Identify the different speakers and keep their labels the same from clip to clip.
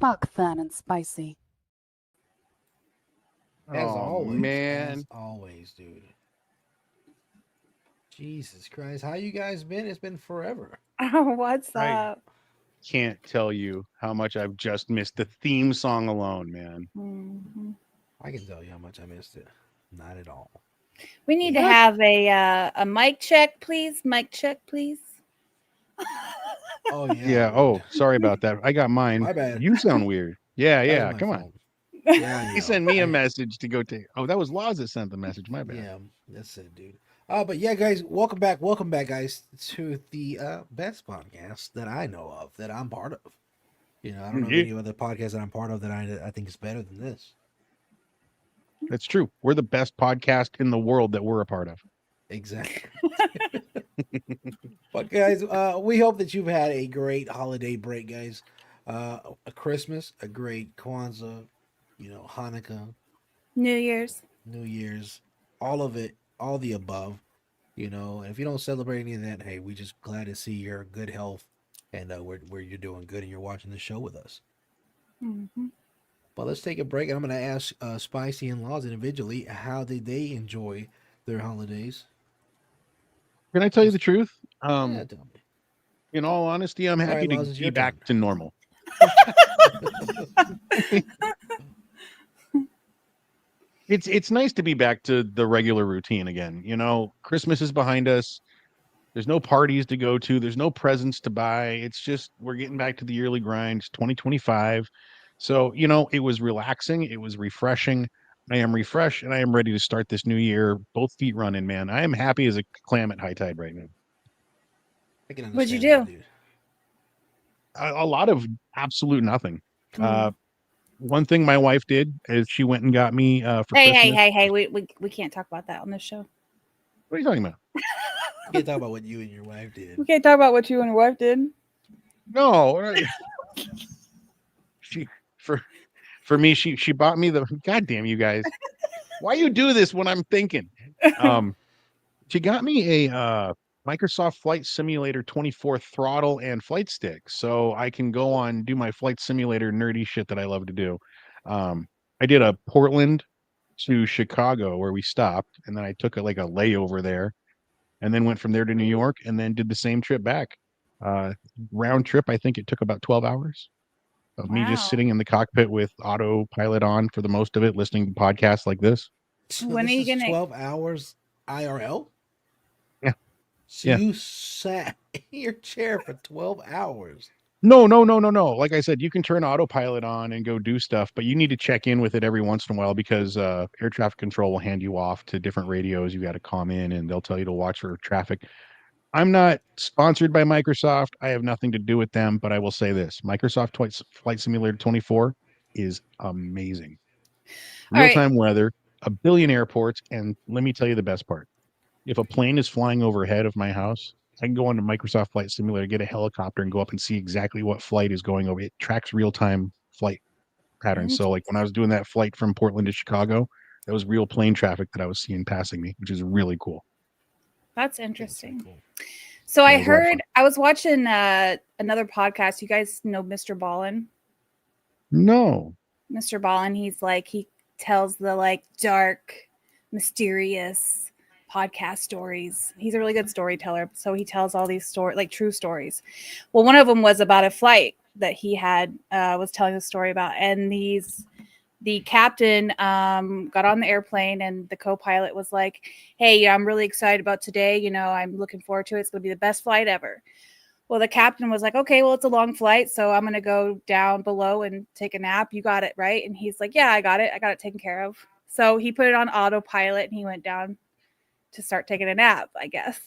Speaker 1: Fuck fun and spicy.
Speaker 2: As always,
Speaker 3: man.
Speaker 2: as always, dude. Jesus Christ, how you guys been? It's been forever.
Speaker 1: What's
Speaker 3: I-
Speaker 1: up?
Speaker 3: Can't tell you how much I've just missed the theme song alone, man.
Speaker 1: Mm-hmm.
Speaker 2: I can tell you how much I missed it. Not at all.
Speaker 4: We need to have a mic check, please. Mic check, please.
Speaker 2: Oh yeah.
Speaker 3: Yeah.
Speaker 2: dude.
Speaker 3: Oh, sorry about that. I got mine.
Speaker 2: My bad.
Speaker 3: You sound weird. Yeah.
Speaker 2: That was
Speaker 3: Yeah.
Speaker 2: my
Speaker 3: Come on.
Speaker 2: fault. Yeah, I
Speaker 3: He
Speaker 2: know.
Speaker 3: sent me a
Speaker 2: I-
Speaker 3: message to go take. Oh, that was Laws that sent the message. My bad.
Speaker 2: Yeah, that's it, dude. But yeah, guys, welcome back, guys, to the best podcast that I know of, that I'm part of. You know, I don't know of
Speaker 3: Yeah,
Speaker 2: any other podcast that I'm part of that I think is better than this.
Speaker 3: that's true. We're the best podcast in the world that we're a part of.
Speaker 2: Exactly. But guys, we hope that you've had a great holiday break, guys. A Christmas, a great Kwanzaa, Hanukkah,
Speaker 1: New Year's.
Speaker 2: New Year's, all of it, all the above. And if you don't celebrate any of that, hey, we just glad to see your good health and where you're doing good and you're watching the show with us.
Speaker 1: Hmm.
Speaker 2: But let's take a break, and I'm going to ask Spicy and Laws individually, how did they enjoy their holidays?
Speaker 3: Can I tell you
Speaker 2: Let's-
Speaker 3: the truth?
Speaker 2: Yeah, tell me.
Speaker 3: In all honesty, I'm
Speaker 2: All
Speaker 3: happy
Speaker 2: right,
Speaker 3: to
Speaker 2: Laws, it's
Speaker 3: be
Speaker 2: your
Speaker 3: back
Speaker 2: turn.
Speaker 3: to normal. It's nice to be back to the regular routine again. You know, Christmas is behind us. There's no parties to go to. There's no presents to buy. It's just we're getting back to the yearly grind. It's 2025. So, it was relaxing. It was refreshing. I am refreshed and I am ready to start this new year, both feet running, man. I am happy as a clam at high tide right now.
Speaker 2: I can
Speaker 1: What'd you
Speaker 2: understand that,
Speaker 1: do?
Speaker 2: dude.
Speaker 3: A lot of absolute nothing. Uh,
Speaker 1: Mm.
Speaker 3: one thing my wife did is she went and got me for
Speaker 1: Hey,
Speaker 3: Christmas.
Speaker 1: hey! We can't talk about that on this show.
Speaker 3: What are you talking about?
Speaker 2: You can't talk about what you and your wife did.
Speaker 1: We can't talk about what you and your wife did.
Speaker 3: No, she for me she bought me the God damn you guys. Why you do this when I'm thinking? Um, she got me a Microsoft Flight Simulator 24 throttle and flight stick, so I can go on do my flight simulator nerdy shit that I love to do. I did a Portland to Chicago where we stopped, and then I took like a layover there, and then went from there to New York, and then did the same trip back. Uh, Round trip, I think it took about 12 hours of me just
Speaker 1: Wow.
Speaker 3: sitting in the cockpit with autopilot on for the most of it, listening to podcasts like this.
Speaker 2: So
Speaker 1: When are
Speaker 2: this
Speaker 1: you
Speaker 2: is
Speaker 1: gonna?
Speaker 2: 12 hours IRL?
Speaker 3: Yeah,
Speaker 2: So
Speaker 3: yeah.
Speaker 2: you sat in your chair for 12 hours.
Speaker 3: No, no, no, no, no. Like I said, you can turn autopilot on and go do stuff, but you need to check in with it every once in a while because air traffic control will hand you off to different radios. You got to calm in and they'll tell you to watch for traffic. I'm not sponsored by Microsoft. I have nothing to do with them, but I will say this Microsoft Flight Simulator 24 is amazing.
Speaker 1: All
Speaker 3: Real
Speaker 1: right.
Speaker 3: time weather, a billion airports. And let me tell you the best part. If a plane is flying overhead of my house, I can go onto Microsoft Flight Simulator, get a helicopter, and go up and see exactly what flight is going over. It tracks real time flight patterns. So, like when I was doing that flight from Portland to Chicago, that was real plane traffic that I was seeing passing me, which is really cool.
Speaker 1: That's
Speaker 2: That's pretty
Speaker 1: interesting.
Speaker 2: cool.
Speaker 1: So
Speaker 3: Yeah,
Speaker 1: I
Speaker 3: it was a lot of fun.
Speaker 1: heard I was watching another podcast. You guys know Mr. Ballin?
Speaker 3: No.
Speaker 1: Mr. Ballin, he tells the dark, mysterious podcast stories. He's a really good storyteller. So he tells all these true stories. Well, one of them was about a flight that he had was telling the story about, and the captain got on the airplane, and the co-pilot was like, hey, I'm really excited about today. I'm looking forward to it. It's going to be the best flight ever. Well, the captain was like, okay, well, it's a long flight, so I'm going to go down below and take a nap. You got it, right? And he's like, yeah, I got it. I got it taken care of. So he put it on autopilot, and he went down to start taking a nap, I guess.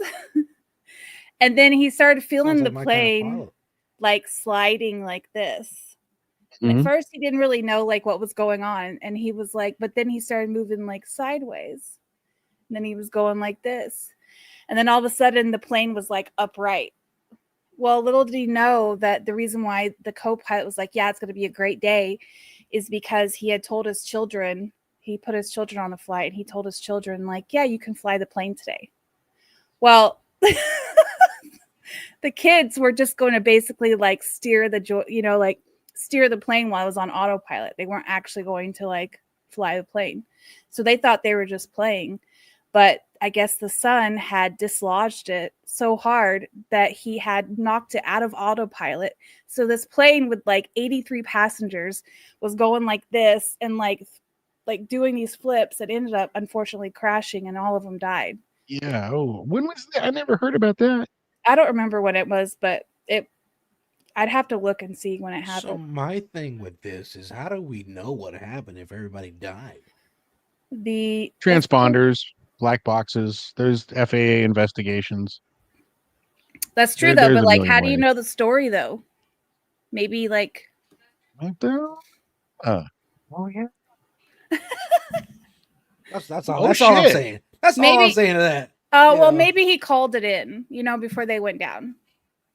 Speaker 1: And then he started feeling
Speaker 2: Sounds
Speaker 1: the
Speaker 2: like my kind of
Speaker 1: plane
Speaker 2: pilot.
Speaker 1: sliding like this. And
Speaker 3: Mhm.
Speaker 1: at first he didn't really know what was going on. And he was like, but then he started moving sideways. And then he was going like this. And then all of a sudden the plane was upright. Well, little did he know that the reason why the co-pilot was like, yeah, it's going to be a great day is because he had told his children, he put his children on the flight, and he told his children, yeah, you can fly the plane today. Well, the kids were just going to basically steer steer the plane while it was on autopilot. They weren't actually going to fly the plane. So they thought they were just playing. But I guess the sun had dislodged it so hard that he had knocked it out of autopilot. So this plane with 83 passengers was going like this and doing these flips that ended up unfortunately crashing, and all of them died.
Speaker 3: Yeah. Oh, when was that? I never heard about that.
Speaker 1: I don't remember when it was, but I'd have to look and see when it
Speaker 2: So
Speaker 1: happened.
Speaker 2: my thing with this is, how do we know what happened if everybody died?
Speaker 1: It's
Speaker 3: Transponders, black boxes. There's FAA investigations.
Speaker 1: that's true though,
Speaker 3: There's
Speaker 1: but
Speaker 3: a
Speaker 1: like,
Speaker 3: million
Speaker 1: how do you
Speaker 3: ways.
Speaker 1: know the story though? Maybe like,
Speaker 3: Right there. Oh yeah.
Speaker 2: That's all.
Speaker 3: Oh
Speaker 2: That's all I'm
Speaker 3: shit.
Speaker 2: saying. That's all I'm
Speaker 1: maybe.
Speaker 2: saying to that.
Speaker 1: Oh
Speaker 2: You
Speaker 1: well,
Speaker 2: know.
Speaker 1: maybe he called it in, before they went down.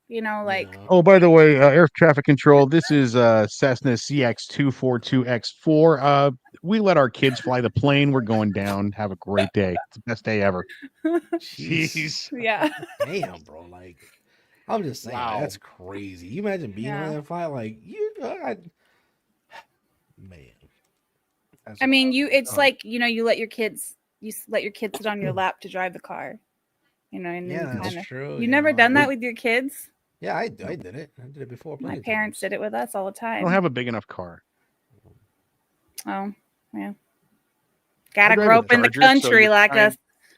Speaker 2: You
Speaker 1: Like,
Speaker 2: know.
Speaker 3: Oh, by the way, air traffic control. This is Cessna CX242X4. We let our kids fly the plane. We're going down. Have a great day. It's the best day ever.
Speaker 2: Jeez.
Speaker 3: Jeez.
Speaker 1: yeah,
Speaker 2: Damn, bro. Like, I'm just saying, like,
Speaker 3: Wow.
Speaker 2: that's crazy. You imagine being on
Speaker 1: yeah.
Speaker 2: that flight, like man, that's
Speaker 1: I mean,
Speaker 2: wild.
Speaker 1: it's like, you let your kids, let your kids sit on your lap to drive the car, and then you
Speaker 2: Yeah, that's
Speaker 1: kind of.
Speaker 2: true.
Speaker 1: You
Speaker 2: You
Speaker 1: never
Speaker 2: know,
Speaker 1: done that with your kids?
Speaker 2: yeah, I
Speaker 3: No,
Speaker 2: did it. I did it before
Speaker 1: My
Speaker 2: plenty of
Speaker 1: parents
Speaker 2: times.
Speaker 1: did it with us all the
Speaker 3: I don't
Speaker 1: time.
Speaker 3: have a big enough car.
Speaker 1: Oh, yeah.
Speaker 3: I
Speaker 1: Gotta
Speaker 3: drive
Speaker 1: grow
Speaker 3: a
Speaker 1: up in the
Speaker 3: Charger, so
Speaker 1: country
Speaker 3: you're
Speaker 1: like
Speaker 3: kind.
Speaker 1: us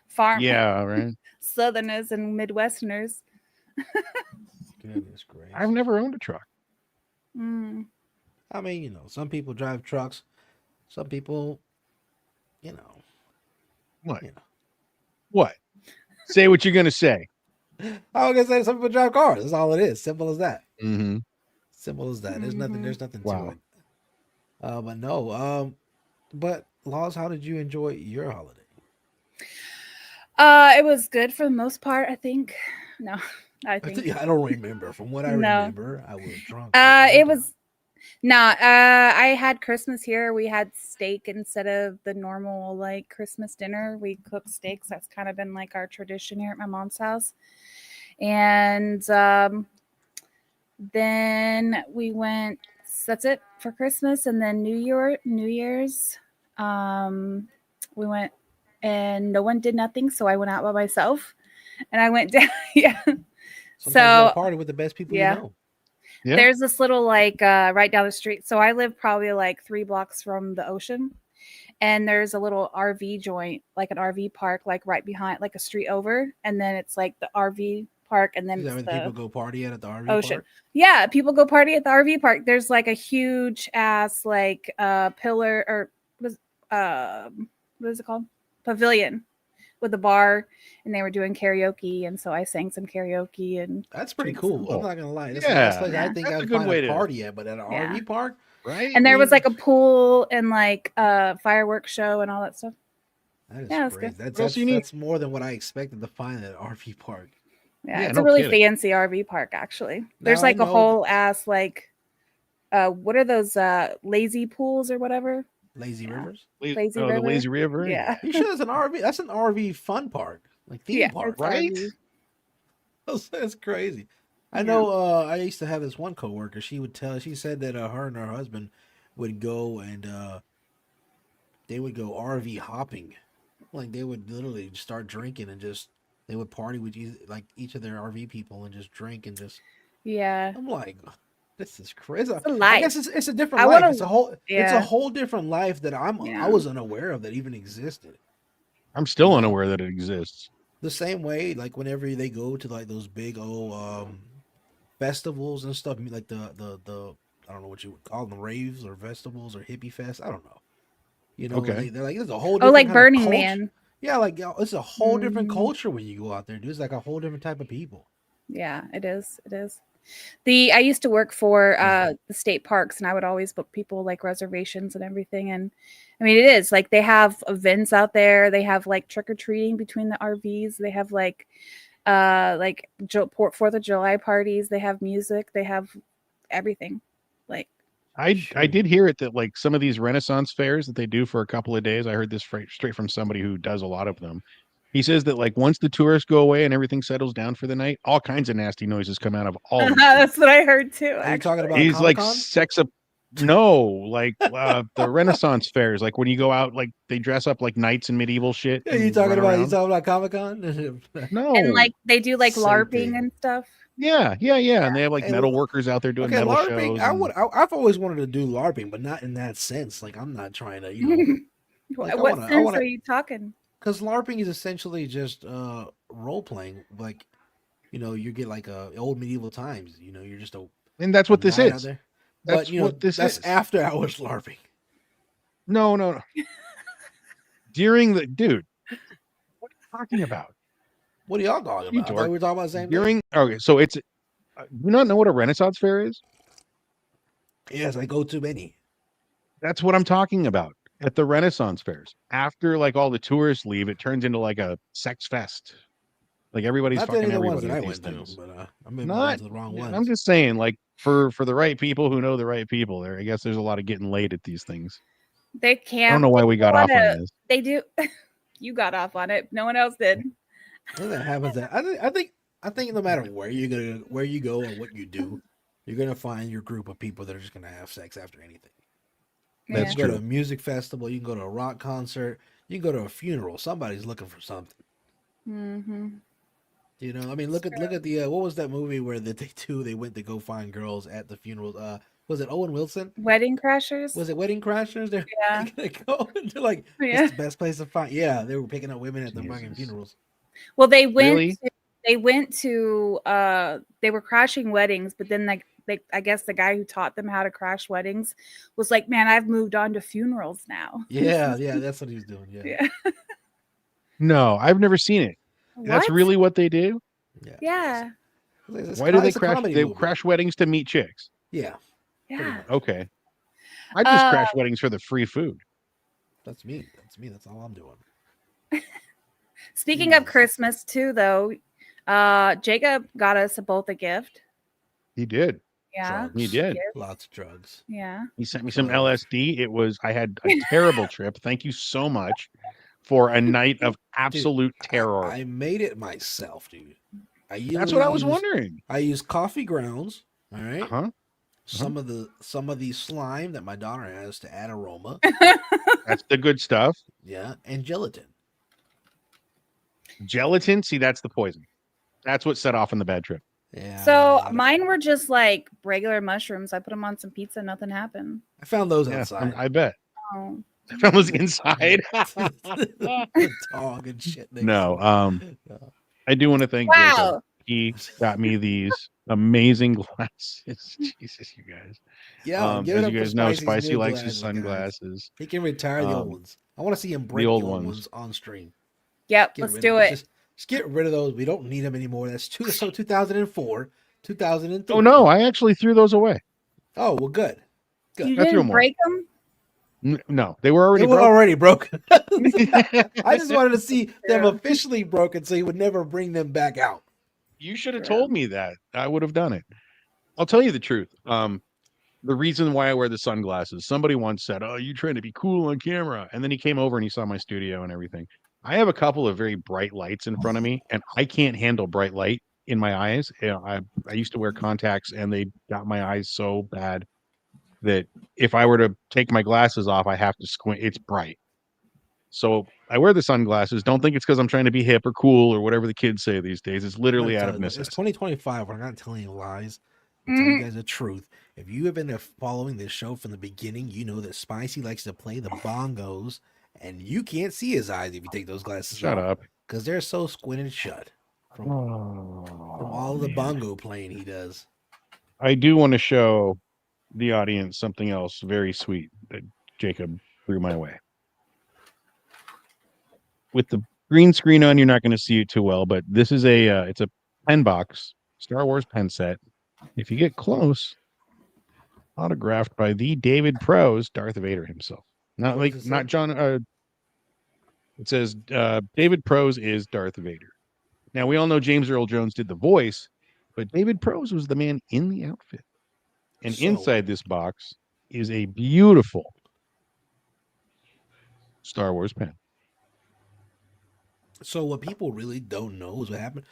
Speaker 1: farm
Speaker 3: Yeah, right.
Speaker 1: Southerners and Midwesterners.
Speaker 2: Goodness
Speaker 3: I've
Speaker 2: gracious.
Speaker 3: never owned a truck.
Speaker 1: Mm.
Speaker 2: I mean, some people drive trucks. Some people, you know,
Speaker 3: What?
Speaker 2: you
Speaker 3: What? Say what you're gonna say.
Speaker 2: know. I was gonna say some people drive cars. That's all it is. Simple as that.
Speaker 3: Mm-hmm.
Speaker 2: Simple as that. There's nothing.
Speaker 1: Hmm.
Speaker 2: There's nothing to
Speaker 3: Wow.
Speaker 2: it. But no. But Laws, how did you enjoy your holiday?
Speaker 1: It was good for the most part, I think. No, I think
Speaker 2: I don't remember. From what I
Speaker 1: no.
Speaker 2: remember, I was drunk most of the
Speaker 1: It
Speaker 2: time.
Speaker 1: was nah. I had Christmas here. We had steak instead of the normal like Christmas dinner. We cooked steaks. That's kind of been like our tradition here at my mom's house. And then we went. That's it for Christmas, and then New Year's, um, we went, and no one did nothing, so I went out by myself, and I went down. Yeah.
Speaker 2: Sometimes you got to
Speaker 1: So
Speaker 2: party with the best people you
Speaker 1: yeah,
Speaker 2: know.
Speaker 3: Yeah.
Speaker 1: there's this little like right down the street. So I live probably like 3 blocks from the ocean, and there's a little RV joint, like an RV park, like right behind, like a street over, and then it's like the RV park, and then
Speaker 2: Is that
Speaker 1: it's
Speaker 2: where the people
Speaker 1: the
Speaker 2: go party at the RV
Speaker 1: ocean.
Speaker 2: park?
Speaker 1: Yeah, people go party at the RV park. There's like a huge ass like pillar or was what is it called? Pavilion with a bar, and they were doing karaoke, and so I sang some karaoke and
Speaker 2: That's pretty
Speaker 1: drank some.
Speaker 2: cool. I'm
Speaker 3: Oh,
Speaker 2: not gonna lie. That's the last
Speaker 3: yeah.
Speaker 2: place I
Speaker 1: Yeah.
Speaker 2: think
Speaker 3: That's a
Speaker 2: I'd
Speaker 3: good
Speaker 2: find a
Speaker 3: way to,
Speaker 2: party at, but at an
Speaker 1: Yeah.
Speaker 2: RV park.
Speaker 3: right?
Speaker 1: And
Speaker 2: I
Speaker 1: there was
Speaker 2: mean,
Speaker 1: like a pool and like fireworks show and all that stuff.
Speaker 2: that is
Speaker 1: Yeah, it was
Speaker 2: crazy.
Speaker 1: good.
Speaker 2: That's
Speaker 3: What else do you
Speaker 2: that's
Speaker 3: need?
Speaker 2: that's more than what I expected to find at an RV park.
Speaker 1: Yeah,
Speaker 3: Yeah,
Speaker 1: it's a
Speaker 3: no
Speaker 1: really
Speaker 3: kidding.
Speaker 1: fancy RV park actually.
Speaker 2: Now
Speaker 1: There's
Speaker 2: I
Speaker 1: like a
Speaker 2: know
Speaker 1: whole ass like what are those lazy pools or whatever?
Speaker 2: Lazy
Speaker 1: Yeah.
Speaker 2: Rivers.
Speaker 1: Lazy
Speaker 3: Oh, the
Speaker 1: River.
Speaker 3: lazy river.
Speaker 1: Yeah.
Speaker 2: You
Speaker 3: Yeah.
Speaker 2: sure that's an RV? That's an RV fun park, like theme
Speaker 1: Yeah,
Speaker 2: park.
Speaker 1: it's
Speaker 3: Right?
Speaker 1: RV.
Speaker 2: That's crazy. I
Speaker 1: Yeah.
Speaker 2: know. I used to have this one coworker. She said that her and her husband would go and they would go RV hopping. Like they would literally start drinking and just they would party with each of their RV people and just drink and just.
Speaker 1: Yeah.
Speaker 2: I'm like, this is crazy.
Speaker 1: It's a
Speaker 2: I guess
Speaker 1: life.
Speaker 2: it's a different
Speaker 1: I want
Speaker 2: life.
Speaker 1: to
Speaker 2: It's a
Speaker 1: yeah.
Speaker 2: whole different life that I
Speaker 1: Yeah.
Speaker 2: was unaware of that even existed.
Speaker 3: I'm
Speaker 2: You
Speaker 3: still
Speaker 2: know,
Speaker 3: unaware that it exists.
Speaker 2: the same way like whenever they go to like those big old festivals and stuff, like the I don't know what you would call them, raves or festivals or hippie fest. I don't know.
Speaker 3: Okay.
Speaker 2: They're like it's a whole
Speaker 1: Oh,
Speaker 2: different
Speaker 1: like
Speaker 2: kind of
Speaker 1: Burning
Speaker 2: culture.
Speaker 1: Man.
Speaker 2: Yeah, like it's a whole different
Speaker 1: Hmm.
Speaker 2: culture when you go out there, dude. It's like a whole different type of people.
Speaker 1: Yeah, it is. It is. I used to work for the state parks, and I would always book people like reservations and everything. And I mean, it is like they have events out there. They have like trick or treating between the RVs. They have like 4th of July parties. They have music. They have everything. Like
Speaker 3: I
Speaker 2: Shoot.
Speaker 3: did hear it that like some of these Renaissance fairs that they do for a couple of days. I heard this straight from somebody who does a lot of them. He says that like once the tourists go away and everything settles down for the night, all kinds of nasty noises come out of all these
Speaker 1: that's
Speaker 3: things.
Speaker 1: what I heard too.
Speaker 2: Are you talking
Speaker 1: Actually,
Speaker 2: about
Speaker 3: He's
Speaker 2: Comic
Speaker 3: like
Speaker 2: Con?
Speaker 3: sex up. No, like the Renaissance fairs, like when you go out, like they dress up like knights and medieval shit
Speaker 2: Yeah,
Speaker 3: and run around.
Speaker 2: Comic Con?
Speaker 1: and
Speaker 3: No,
Speaker 1: like they do like
Speaker 2: Same
Speaker 1: LARPing
Speaker 2: thing.
Speaker 1: and stuff.
Speaker 3: yeah, and they have like
Speaker 2: Hey,
Speaker 3: metal workers out there doing
Speaker 2: okay,
Speaker 3: metal
Speaker 2: LARPing.
Speaker 3: shows and
Speaker 2: I've always wanted to do LARPing, but not in that sense. Like I'm not trying to, like
Speaker 1: What
Speaker 2: I
Speaker 1: sense are
Speaker 2: wanna,
Speaker 1: you talking?
Speaker 2: because LARPing is essentially just role playing. Like you get like old medieval times. You're just
Speaker 3: And that's
Speaker 2: a
Speaker 3: what this
Speaker 2: night out
Speaker 3: is.
Speaker 2: there. But
Speaker 3: That's what this
Speaker 2: that's
Speaker 3: is.
Speaker 2: after hours LARPing.
Speaker 3: No, no, no. During the dude, what are you talking about?
Speaker 2: What are y'all talking
Speaker 3: You
Speaker 2: about? I thought
Speaker 3: dork.
Speaker 2: we were talking about the same thing.
Speaker 3: During okay, so it's you not know what a Renaissance fair is?
Speaker 2: Yes, I go to many.
Speaker 3: That's what I'm talking about. At the Renaissance fairs. After like all the tourists leave, it turns into like a sex fest. Like everybody's
Speaker 2: Not to any
Speaker 3: fucking
Speaker 2: of the ones
Speaker 3: everybody
Speaker 2: that
Speaker 3: at
Speaker 2: I
Speaker 3: these
Speaker 2: went to,
Speaker 3: things.
Speaker 2: but I may have gone
Speaker 3: Not
Speaker 2: to the wrong
Speaker 3: I'm
Speaker 2: ones.
Speaker 3: just saying, like for the right people who know the right people there, I guess there's a lot of getting laid at these things.
Speaker 1: They
Speaker 3: I
Speaker 1: can't.
Speaker 3: don't know why we got off on this.
Speaker 1: They do. You got off on it. No one else did.
Speaker 2: And that happens. I think no matter where you go or what you do, you're gonna find your group of people that are just gonna have sex after anything. You
Speaker 3: That's
Speaker 2: can go to
Speaker 3: true.
Speaker 2: a music festival. You can go to a rock concert. You can go to a funeral. Somebody's looking for something.
Speaker 1: Mm-hmm.
Speaker 2: I mean, look at the what was that movie where they went to go find girls at the funeral? Was it Owen Wilson?
Speaker 1: Wedding Crashers.
Speaker 2: Was it Wedding Crashers? They're
Speaker 1: Yeah.
Speaker 2: gonna go. They're like, it's
Speaker 1: Yeah.
Speaker 2: the best place to find. Yeah, they were picking up women at the fucking
Speaker 3: Jesus.
Speaker 2: funerals.
Speaker 1: Well,
Speaker 3: Really?
Speaker 1: they went to they were crashing weddings, but then I guess the guy who taught them how to crash weddings was like, "Man, I've moved on to funerals now."
Speaker 2: Yeah, yeah, that's what he was doing. Yeah,
Speaker 1: Yeah.
Speaker 3: No, I've never seen it. That's
Speaker 1: What?
Speaker 3: really what they do?
Speaker 2: yeah.
Speaker 1: Yeah.
Speaker 3: Why do they
Speaker 2: It's a
Speaker 3: crash?
Speaker 2: comedy
Speaker 3: They
Speaker 2: movie.
Speaker 3: crash weddings to meet chicks.
Speaker 2: Yeah, pretty
Speaker 1: Yeah.
Speaker 2: much.
Speaker 3: Okay. I just
Speaker 1: Uh,
Speaker 3: crash weddings for the free food.
Speaker 2: That's me. That's me. That's all I'm doing.
Speaker 1: Speaking of
Speaker 2: Jesus.
Speaker 1: Christmas too, though, Jacob got us both a gift.
Speaker 3: He did.
Speaker 1: Yeah.
Speaker 2: Drugs.
Speaker 3: He did.
Speaker 1: Gift.
Speaker 2: Lots of drugs.
Speaker 1: Yeah.
Speaker 3: He sent me some
Speaker 2: Drugs.
Speaker 3: LSD. I had a terrible trip. Thank you so much for a night of
Speaker 2: Dude,
Speaker 3: absolute terror.
Speaker 2: I made it myself, dude.
Speaker 3: That's what I was wondering.
Speaker 2: I use coffee grounds. All right.
Speaker 3: Huh?
Speaker 2: Some of the slime that my daughter has to add aroma.
Speaker 3: That's the good stuff.
Speaker 2: Yeah, and gelatin.
Speaker 3: Gelatin, see, that's the poison. That's what set off on the bad trip.
Speaker 2: Yeah.
Speaker 1: So mine were just like regular mushrooms. I put them on some pizza. Nothing happened.
Speaker 2: I found those
Speaker 3: Yeah,
Speaker 2: outside.
Speaker 3: I bet.
Speaker 1: Oh.
Speaker 3: I found those inside.
Speaker 2: The dog and shit.
Speaker 3: No,
Speaker 2: No.
Speaker 3: I do want to thank Jacob.
Speaker 1: Wow.
Speaker 3: He got me these amazing glasses. Jesus, you guys.
Speaker 2: Yeah, give
Speaker 3: As
Speaker 2: it up
Speaker 3: you
Speaker 2: for
Speaker 3: guys know,
Speaker 2: Spicy's
Speaker 3: Spicy
Speaker 2: new
Speaker 3: likes his
Speaker 2: glasses, guys.
Speaker 3: sunglasses.
Speaker 2: He can retire the old ones. I want to see him break the
Speaker 3: old
Speaker 2: old
Speaker 3: ones.
Speaker 2: ones on stream.
Speaker 1: Yep.
Speaker 2: Get
Speaker 1: Let's
Speaker 2: rid
Speaker 1: do
Speaker 2: of
Speaker 1: it.
Speaker 2: Just get rid of those. We don't need them anymore. That's 2004, 2003.
Speaker 3: Oh no, I actually threw those away.
Speaker 2: Oh, well, good. Good.
Speaker 1: You
Speaker 3: I threw
Speaker 1: didn't
Speaker 3: them away.
Speaker 1: break them?
Speaker 3: No, they were already
Speaker 2: They were
Speaker 3: broken.
Speaker 2: already broken. I just wanted to see them officially broken so he would never bring them back out.
Speaker 3: You should have told me that. I would have done it. I'll tell you the truth. The reason why I wear the sunglasses, somebody once said, "Oh, you trying to be cool on camera." And then he came over and he saw my studio and everything. I have a couple of very bright lights in front of me, and I can't handle bright light in my eyes. I used to wear contacts and they got my eyes so bad that if I were to take my glasses off, I have to squint. It's bright. So I wear the sunglasses. Don't think it's because I'm trying to be hip or cool or whatever the kids say these days. It's literally out of
Speaker 2: It's
Speaker 3: necessity.
Speaker 2: 2025. We're not telling you lies. We're telling you
Speaker 1: Mm.
Speaker 2: guys the truth. If you have been following this show from the beginning, you know that Spicy likes to play the bongos, and you can't see his eyes if you take those glasses
Speaker 3: Shut
Speaker 2: off
Speaker 3: up.
Speaker 2: because they're so squinted shut from all the
Speaker 3: man.
Speaker 2: bongo playing he does.
Speaker 3: I do want to show the audience something else very sweet that Jacob threw my way. With the green screen on, you're not going to see it too well, but this is it's a pen box, Star Wars pen set. If you get close, autographed by the David Prose, Darth Vader himself. Not
Speaker 2: What does
Speaker 3: like
Speaker 2: it
Speaker 3: not
Speaker 2: say?
Speaker 3: John. It says David Prose is Darth Vader. Now we all know James Earl Jones did the voice, but David Prose was the man in the outfit. And
Speaker 2: So-
Speaker 3: inside this box is a beautiful Star Wars pen.
Speaker 2: So what people really don't know is what happened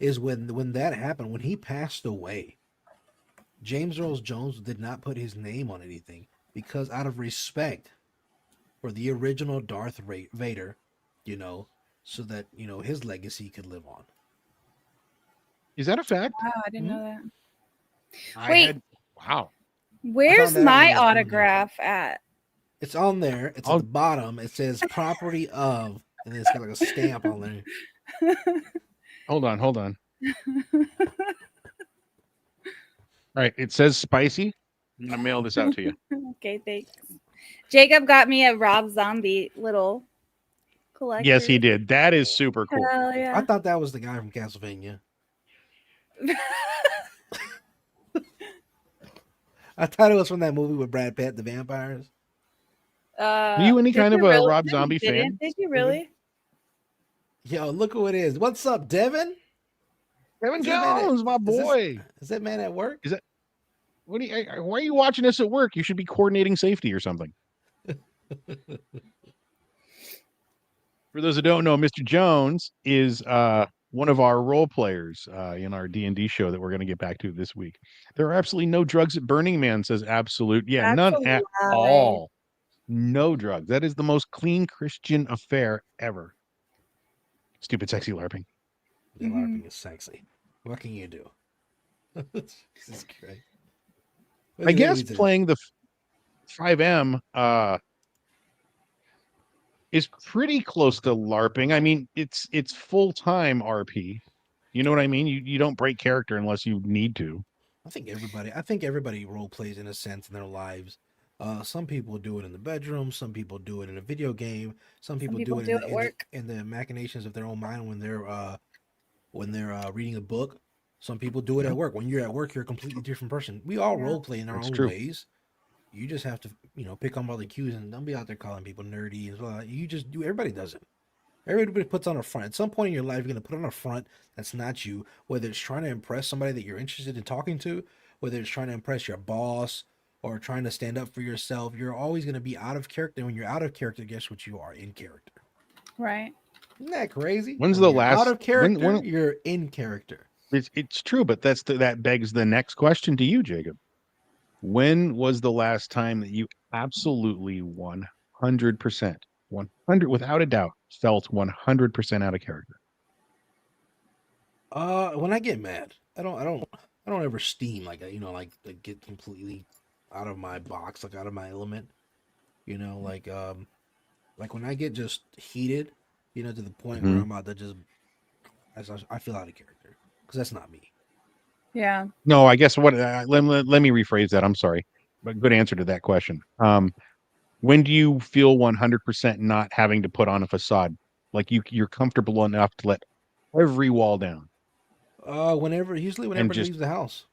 Speaker 2: is when that happened, when he passed away, James Earl Jones did not put his name on anything because out of respect for the original Darth Vader, so that his legacy could live on.
Speaker 3: Is that a fact?
Speaker 1: Wow, I didn't know that.
Speaker 3: I
Speaker 1: Wait.
Speaker 3: wow.
Speaker 1: Where's
Speaker 2: that
Speaker 1: my
Speaker 2: when I was going there.
Speaker 1: autograph at?
Speaker 2: It's on there. It's
Speaker 3: I'll-
Speaker 2: at the bottom. It says property of, and then it's got like a stamp on there.
Speaker 3: Hold on. All right, it says spicy. I'm gonna mail this out to you.
Speaker 1: Okay, thanks. Jacob got me a Rob Zombie little collector.
Speaker 3: Yes, he did. That is super cool.
Speaker 1: Hell
Speaker 2: I
Speaker 1: yeah.
Speaker 2: thought that was the guy from Castlevania. I thought it was from that movie with Brad Pitt, The Vampires.
Speaker 3: Are you any
Speaker 1: Did
Speaker 3: kind
Speaker 1: you
Speaker 3: of a
Speaker 1: really?
Speaker 3: Rob
Speaker 1: No, you
Speaker 3: Zombie
Speaker 1: didn't.
Speaker 3: fan?
Speaker 1: Did you
Speaker 3: Jacob?
Speaker 1: really?
Speaker 2: Yo, look who it is. What's up, Devin?
Speaker 3: Kevin
Speaker 2: Is that man at,
Speaker 3: Jones, my
Speaker 2: is this
Speaker 3: boy.
Speaker 2: is that man at work?
Speaker 3: Is that what? Why are you watching this at work? You should be coordinating safety or something. For those who don't know, Mr. Jones is one of our role players in our D&D show that we're going to get back to this week. There are absolutely no drugs at Burning Man, says Absolute. Yeah,
Speaker 1: That's
Speaker 3: none
Speaker 1: a
Speaker 3: at
Speaker 1: lie.
Speaker 3: all. No drugs. That is the most clean Christian affair ever. Stupid, sexy LARPing.
Speaker 2: The LARPing is sexy. What can you do? Jesus Christ.
Speaker 3: I guess playing the 5M is pretty close to LARPing. I mean, it's full-time RP. You know what I mean? You don't break character unless you need to.
Speaker 2: I think everybody role plays in a sense in their lives. Some people do it in the bedroom. Some people do it in a video game. Some people do it
Speaker 1: do it at work.
Speaker 2: in the machinations of their own mind when they're reading a book. Some people do it
Speaker 3: Yeah.
Speaker 2: at work. When you're at work, you're a completely different person. We all
Speaker 1: Yeah.
Speaker 2: role play in our
Speaker 3: That's
Speaker 2: own
Speaker 3: true.
Speaker 2: ways. You just have to, pick on all the cues and don't be out there calling people nerdy as well. You just do. Everybody does it. Everybody puts on a front. At some point in your life, you're going to put on a front that's not you, whether it's trying to impress somebody that you're interested in talking to, whether it's trying to impress your boss or trying to stand up for yourself. You're always going to be out of character. When you're out of character, guess what you are? In character.
Speaker 1: Right.
Speaker 2: Isn't that crazy?
Speaker 3: When's
Speaker 2: When
Speaker 3: the
Speaker 2: you're out
Speaker 3: last
Speaker 2: of character,
Speaker 3: when
Speaker 2: you're in character.
Speaker 3: it's true, but that begs the next question to you, Jacob. When was the last time that you absolutely 100%, 100 without a doubt, felt 100% out of character?
Speaker 2: When I get mad, I don't ever steam like get completely out of my box, like out of my element. Like when I get just heated, to the point where
Speaker 3: Mhm.
Speaker 2: I'm about to just, I feel out of character because that's not me.
Speaker 1: Yeah.
Speaker 3: No, I guess let me rephrase that. I'm sorry, but good answer to that question. When do you feel 100% not having to put on a facade? Like you're comfortable enough to let every wall down
Speaker 2: Usually
Speaker 3: and
Speaker 2: whenever it
Speaker 3: just
Speaker 2: leaves the house.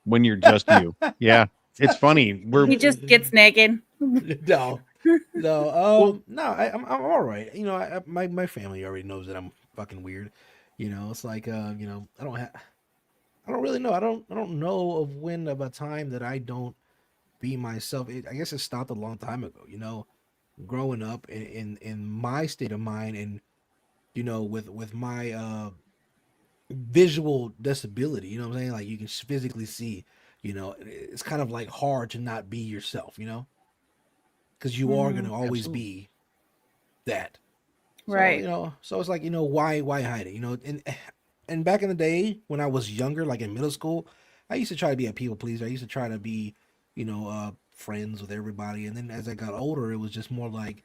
Speaker 3: when you're just you. Yeah, it's funny.
Speaker 1: He just gets naked.
Speaker 2: No, no,
Speaker 3: Well,
Speaker 2: no. I'm all right. My family already knows that I'm fucking weird. It's like I don't really know. I don't know of when of a time that I don't be myself. I guess it stopped a long time ago. Growing up in my state of mind, and with my visual disability. You know what I'm saying? Like you can physically see. It's kind of like hard to not be yourself. Because you are gonna always
Speaker 3: absolutely.
Speaker 2: be that. So
Speaker 1: Right.
Speaker 2: so it's like why hide it? And back in the day when I was younger, like in middle school, I used to try to be a people pleaser. I used to try to be, friends with everybody. And then as I got older, it was just more like,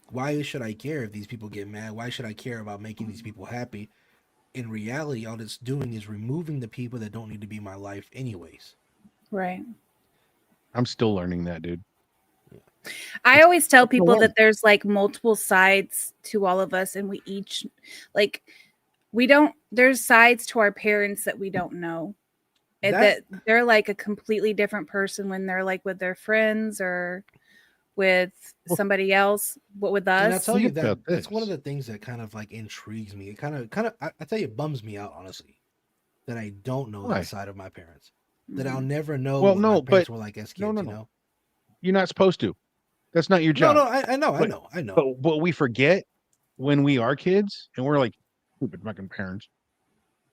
Speaker 2: why should I care if these people get mad? Why should I care about making these people happy? In reality, all it's doing is removing the people that don't need to be in my life, anyways.
Speaker 1: Right.
Speaker 3: I'm still learning that, dude.
Speaker 1: I always tell
Speaker 3: It's a
Speaker 1: people
Speaker 3: learn.
Speaker 1: that there's like multiple sides to all of us, and we each like we don't. There's sides to our parents that we don't know.
Speaker 2: That
Speaker 1: That they're like a completely different person when they're like with their friends or with
Speaker 3: Well,
Speaker 1: somebody else. But with
Speaker 2: and I
Speaker 1: us,
Speaker 2: tell you
Speaker 3: think
Speaker 2: that
Speaker 3: about
Speaker 2: that's one of
Speaker 3: this.
Speaker 2: the things that kind of like intrigues me. It I tell you, it bums me out honestly that I don't know that
Speaker 3: Why?
Speaker 2: side of my parents. That I'll
Speaker 1: mhm.
Speaker 2: never know
Speaker 3: Well,
Speaker 2: what my
Speaker 3: no, but
Speaker 2: parents were like as
Speaker 3: no,
Speaker 2: kids.
Speaker 3: no, no. You're not supposed to. That's not your
Speaker 2: No,
Speaker 3: job.
Speaker 2: no, I know, I
Speaker 3: But
Speaker 2: know, I know.
Speaker 3: but we forget when we are kids and we're like stupid fucking parents.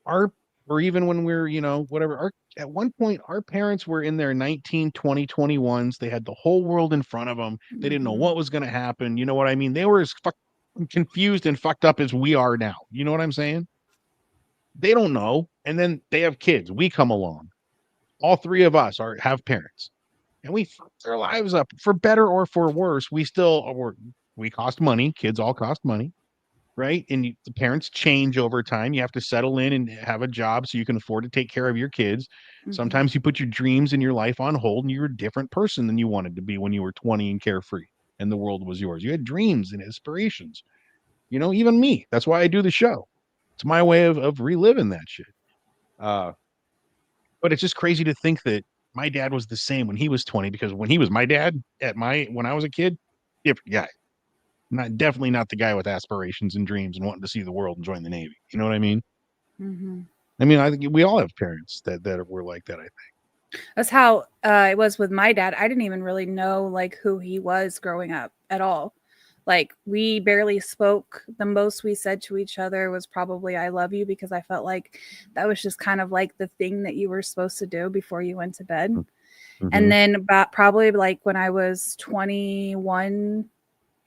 Speaker 3: Our or even when we're, whatever, at one point our parents were in their 19, 20, 21s. They had the whole world in front of them. They didn't know
Speaker 1: Mhm.
Speaker 3: what was going to happen. You know what I mean? They were as confused and fucked up as we are now. You know what I'm saying? They don't know. And then they have kids. We come along. All three of us have parents. And we fucked their lives up for better or for worse. We still we cost money. Kids all cost money. right? And the parents change over time. You have to settle in and have a job so you can afford to take care of your kids.
Speaker 1: Mhm.
Speaker 3: Sometimes you put your dreams in your life on hold and you're a different person than you wanted to be when you were 20 and carefree and the world was yours. You had dreams and aspirations. Even me. That's why I do the show. It's my way of reliving that shit. Uh, but it's just crazy to think that my dad was the same when he was 20, because when he was my dad when I was a kid, different guy. Not definitely not the guy with aspirations and dreams and wanting to see the world and join the Navy. You know what I mean?
Speaker 1: Mhm.
Speaker 3: I mean, I think we all have parents that were like that. I think.
Speaker 1: That's how it was with my dad. I didn't even really know like who he was growing up at all. Like we barely spoke. The most we said to each other was probably "I love you," because I felt like that was just kind of like the thing that you were supposed to do before you went to bed. And
Speaker 3: Mm-hmm.
Speaker 1: then about probably like when I was 21,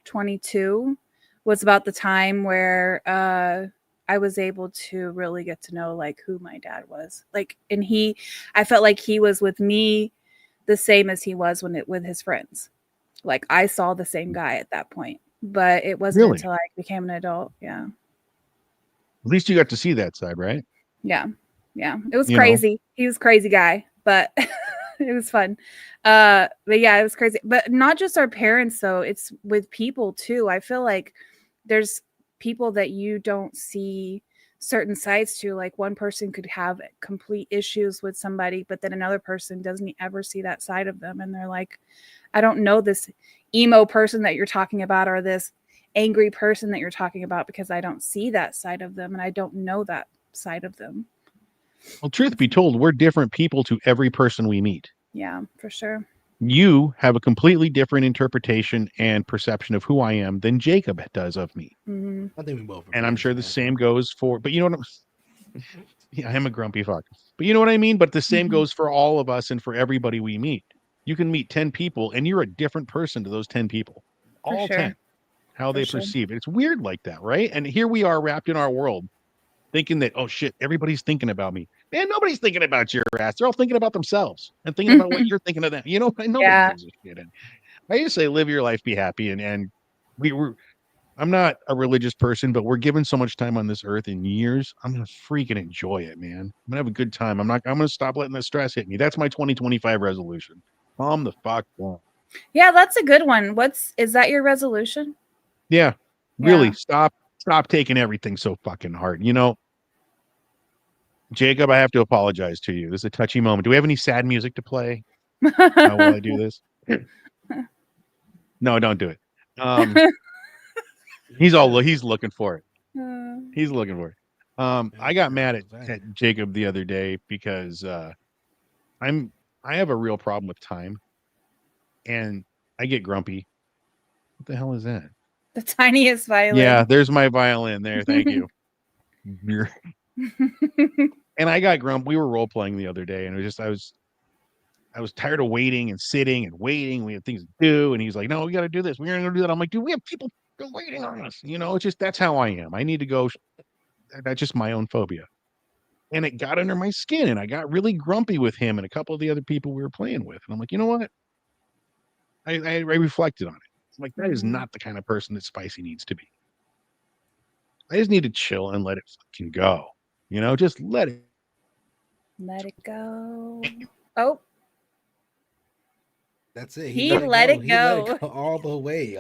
Speaker 1: 22 was about the time where I was able to really get to know like who my dad was. Like, and I felt like he was with me the same as he was with his friends. Like I saw the same guy at that point, but it wasn't
Speaker 3: Really?
Speaker 1: until I became an adult. Yeah.
Speaker 3: At least you got to see that side, right?
Speaker 1: Yeah. Yeah. It was
Speaker 3: You know,
Speaker 1: crazy. He was a crazy guy, but it was fun. But yeah, it was crazy. But not just our parents though, it's with people too. I feel like there's people that you don't see certain sides to. Like one person could have complete issues with somebody, but then another person doesn't ever see that side of them. And they're like, I don't know this emo person that you're talking about or this angry person that you're talking about because I don't see that side of them and I don't know that side of them.
Speaker 3: well, truth be told, we're different people to every person we meet.
Speaker 1: Yeah, for sure.
Speaker 3: You have a completely different interpretation and perception of who I am than Jacob does of me.
Speaker 1: Mm-hmm.
Speaker 2: I think we both are
Speaker 3: And I'm
Speaker 2: pretty
Speaker 3: sure the
Speaker 2: similar too.
Speaker 3: same goes for, but you know what yeah, I am a grumpy fuck. But you know what I mean? But the same
Speaker 1: Mm-hmm.
Speaker 3: goes for all of us and for everybody we meet. You can meet 10 people and you're a different person to those 10 people.
Speaker 1: For
Speaker 3: All 10.
Speaker 1: sure.
Speaker 3: How
Speaker 1: For
Speaker 3: they
Speaker 1: sure.
Speaker 3: perceive it. It's weird like that, right? And here we are wrapped in our world thinking that, oh shit, everybody's thinking about me. Man, nobody's thinking about your ass. They're all thinking about themselves and thinking about what you're thinking of them. Nobody
Speaker 1: Yeah.
Speaker 3: gives a shit. And I just say, live your life, be happy. And we were, I'm not a religious person, but we're given so much time on this earth in years. I'm gonna freaking enjoy it, man. I'm gonna have a good time. I'm gonna stop letting the stress hit me. That's my 2025 resolution. Calm the fuck down.
Speaker 1: Yeah, that's a good one. Is that your resolution?
Speaker 3: Yeah. Really
Speaker 1: Yeah.
Speaker 3: stop taking everything so fucking hard. Jacob, I have to apologize to you. This is a touchy moment. Do we have any sad music to play while I do this? No, don't do it. Um, he's looking for it. He's looking for it. I got mad at Jacob the other day because I'm I have a real problem with time and I get grumpy. What the hell is that?
Speaker 1: The tiniest
Speaker 3: Yeah,
Speaker 1: violin.
Speaker 3: there's my violin there. Thank you. And I got grumpy. We were role playing the other day, and it was just I was tired of waiting and sitting and waiting. We had things to do, and he's like, "No, we got to do this. We're gonna do that." I'm like, "Dude, we have people waiting on us." It's just that's how I am. I need to go. That's just my own phobia, and it got under my skin, and I got really grumpy with him and a couple of the other people we were playing with. And I'm like, you know what? I reflected on it. I'm like, that is
Speaker 1: Mhm.
Speaker 3: not the kind of person that Spicy needs to be. I just need to chill and let it fucking go. Just let it.
Speaker 1: Let it go. Oh,
Speaker 2: That's it. He
Speaker 1: he
Speaker 2: let it
Speaker 1: let
Speaker 2: go.
Speaker 1: it
Speaker 2: He let it
Speaker 1: go.
Speaker 2: go all the way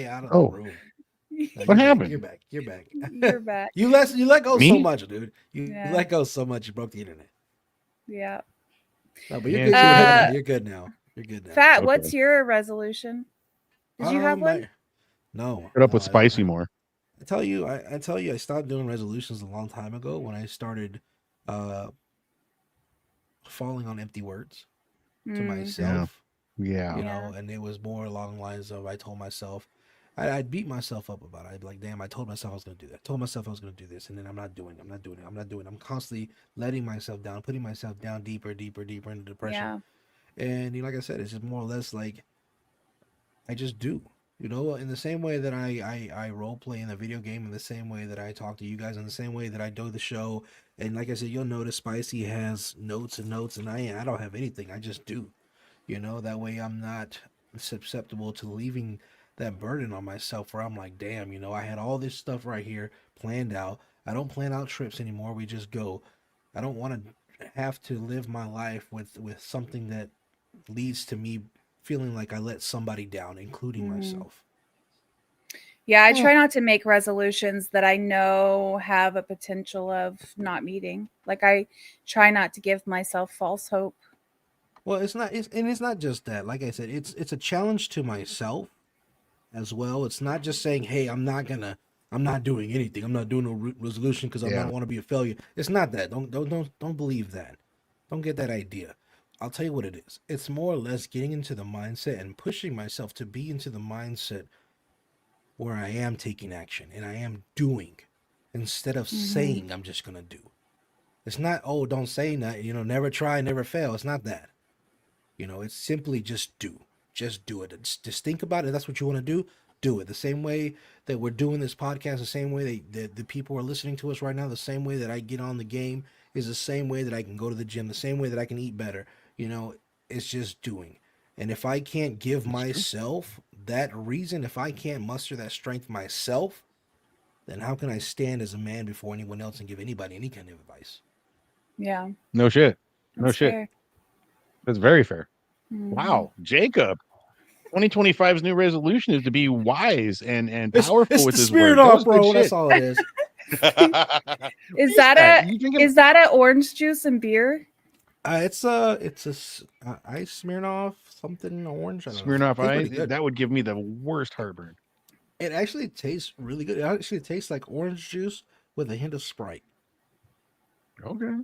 Speaker 2: out of the
Speaker 3: Oh,
Speaker 2: room. No,
Speaker 3: what
Speaker 2: you're back. You're
Speaker 3: happened?
Speaker 2: back. You're back.
Speaker 1: You're back.
Speaker 2: You let go so
Speaker 3: Me?
Speaker 2: much, dude. You
Speaker 1: Yeah.
Speaker 2: let go so much. You broke the internet.
Speaker 1: Yeah.
Speaker 2: No, but you're
Speaker 3: Man,
Speaker 2: good.
Speaker 3: see
Speaker 2: You're
Speaker 3: what
Speaker 2: good
Speaker 3: happened.
Speaker 2: now.
Speaker 1: Uh,
Speaker 2: You're good now. You're good now.
Speaker 1: Fat, what's
Speaker 3: Okay.
Speaker 1: your resolution? Did you have one?
Speaker 2: I, no,
Speaker 3: Put up
Speaker 2: no,
Speaker 3: with
Speaker 2: I don't.
Speaker 3: Spicy more.
Speaker 2: I tell you, I stopped doing resolutions a long time ago when I started uh falling on empty words to
Speaker 1: Mm,
Speaker 3: Yeah.
Speaker 2: myself,
Speaker 3: Yeah.
Speaker 1: yeah.
Speaker 2: and it was more along the lines of I told myself, I'd beat myself up about it. I'd be like, damn, I told myself I was going to do that. I told myself I was going to do this, and then I'm not doing it. I'm not doing it. I'm not doing it. I'm constantly letting myself down, putting myself down deeper, deeper, deeper into depression.
Speaker 1: Yeah.
Speaker 2: And like I said, it's just more or less like I just do. In the same way that I role play in a video game, in the same way that I talk to you guys, in the same way that I do the show. And like I said, you'll notice Spicy has notes and notes, and I don't have anything. I just do. That way I'm not susceptible to leaving that burden on myself where I'm like, damn, I had all this stuff right here planned out. I don't plan out trips anymore. We just go. I don't want to have to live my life with something that leads to me feeling like I let somebody down, including
Speaker 1: Mhm.
Speaker 2: myself.
Speaker 1: Yeah, I
Speaker 3: Well,
Speaker 1: try not to make resolutions that I know have a potential of not meeting. Like I try not to give myself false hope.
Speaker 2: Well, it's not just that. Like I said, it's a challenge to myself as well. It's not just saying, "Hey, I'm not doing anything. I'm not doing no resolution because I
Speaker 3: yeah.
Speaker 2: don't want to be a failure." It's not that. Don't believe that. Don't get that idea. I'll tell you what it is. It's more or less getting into the mindset and pushing myself to be into the mindset where I am taking action and I am doing instead of
Speaker 1: Hmm.
Speaker 2: saying I'm just gonna do. It's not, oh, don't say nothing, never try, never fail. It's not that. It's simply just do. Just do it. Just think about it. That's what you want to do it. The same way that we're doing this podcast, the same way that the people are listening to us right now, the same way that I get on the game is the same way that I can go to the gym, the same way that I can eat better. You know, it's just doing. And if I can't give
Speaker 3: That's true.
Speaker 2: myself that reason, if I can't muster that strength myself, then how can I stand as a man before anyone else and give anybody any kind of advice?
Speaker 1: Yeah,
Speaker 3: No shit. No
Speaker 1: that's
Speaker 3: shit.
Speaker 1: fair.
Speaker 3: That's very fair.
Speaker 1: Hmm.
Speaker 3: Wow, Jacob. 2025's new resolution is to be wise and
Speaker 2: It's
Speaker 3: powerful with
Speaker 2: the
Speaker 3: his
Speaker 2: spirit
Speaker 3: words. That
Speaker 2: off,
Speaker 3: was good
Speaker 2: bro. That's
Speaker 3: shit.
Speaker 2: all it is.
Speaker 3: What
Speaker 1: Is
Speaker 3: is
Speaker 1: that
Speaker 3: that?
Speaker 1: a
Speaker 3: You drinking
Speaker 1: is that a orange juice and beer?
Speaker 2: It's a ice Smirnoff something orange. I don't know.
Speaker 3: Smirnoff
Speaker 2: Tastes pretty
Speaker 3: Ice?
Speaker 2: good.
Speaker 3: That would give me the worst heartburn.
Speaker 2: It actually tastes really good. It actually tastes like orange juice with a hint of Sprite,
Speaker 3: Okay.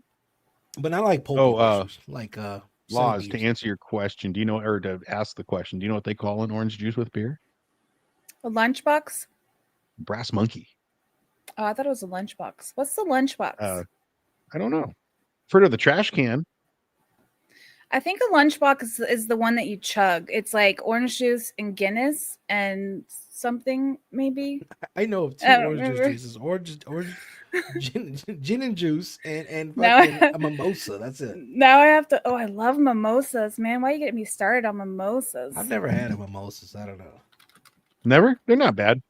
Speaker 2: but not like pulpy
Speaker 3: Oh,
Speaker 2: orange juice, like Sunny
Speaker 3: Laws,
Speaker 2: D or
Speaker 3: to
Speaker 2: something.
Speaker 3: answer your question, do you know, or to ask the question, do you know what they call an orange juice with beer?
Speaker 1: A lunchbox?
Speaker 3: Brass monkey.
Speaker 1: Oh, I thought it was a lunchbox. What's the lunchbox?
Speaker 3: Uh, I don't know. Heard of the trash can?
Speaker 1: I think a lunchbox is the one that you chug. It's like orange juice and Guinness and something maybe.
Speaker 2: I know of two
Speaker 1: I don't
Speaker 2: orange juice
Speaker 1: remember.
Speaker 2: chases: orange gin and juice, and
Speaker 1: Now I
Speaker 2: fucking
Speaker 1: have,
Speaker 2: a mimosa. That's it.
Speaker 1: now I have to. Oh, I love mimosas, man. Why you getting me started on mimosas?
Speaker 2: I've never had a mimosa, so I don't know.
Speaker 3: Never? They're not bad.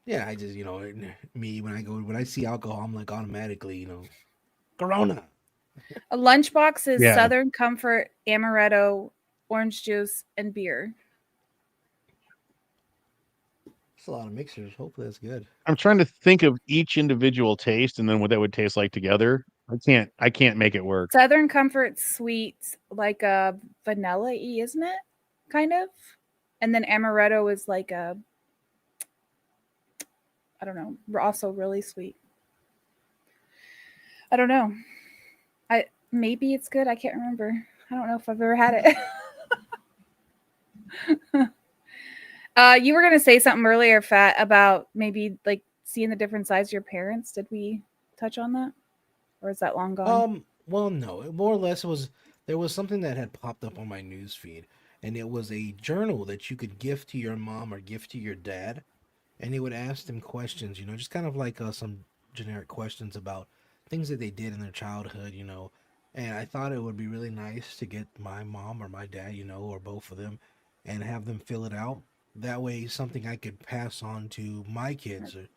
Speaker 2: Yeah, I just me when I see alcohol, I'm like automatically Corona.
Speaker 1: A lunchbox is
Speaker 3: Yeah.
Speaker 1: Southern Comfort, amaretto, orange juice, and beer.
Speaker 2: It's a lot of mixers. Hopefully that's good.
Speaker 3: I'm trying to think of each individual taste and then what that would taste like together. I can't make it work.
Speaker 1: Southern Comfort sweet, like a vanilla y, isn't it? Kind of. And then amaretto is like a, I don't know, also really sweet. I don't know. I maybe it's good. I can't remember. I don't know if I've ever had it. You were gonna say something earlier, Fat, about maybe like seeing the different sides of your parents. Did we touch on that, or is that long gone?
Speaker 2: Well, no, more or less it was there was something that had popped up on my news feed, and it was a journal that you could gift to your mom or gift to your dad, and it would ask them questions, just kind of like some generic questions about things that they did in their childhood. And I thought it would be really nice to get my mom or my dad, or both of them, and have them fill it out. That way, something I could pass on to my kids, or,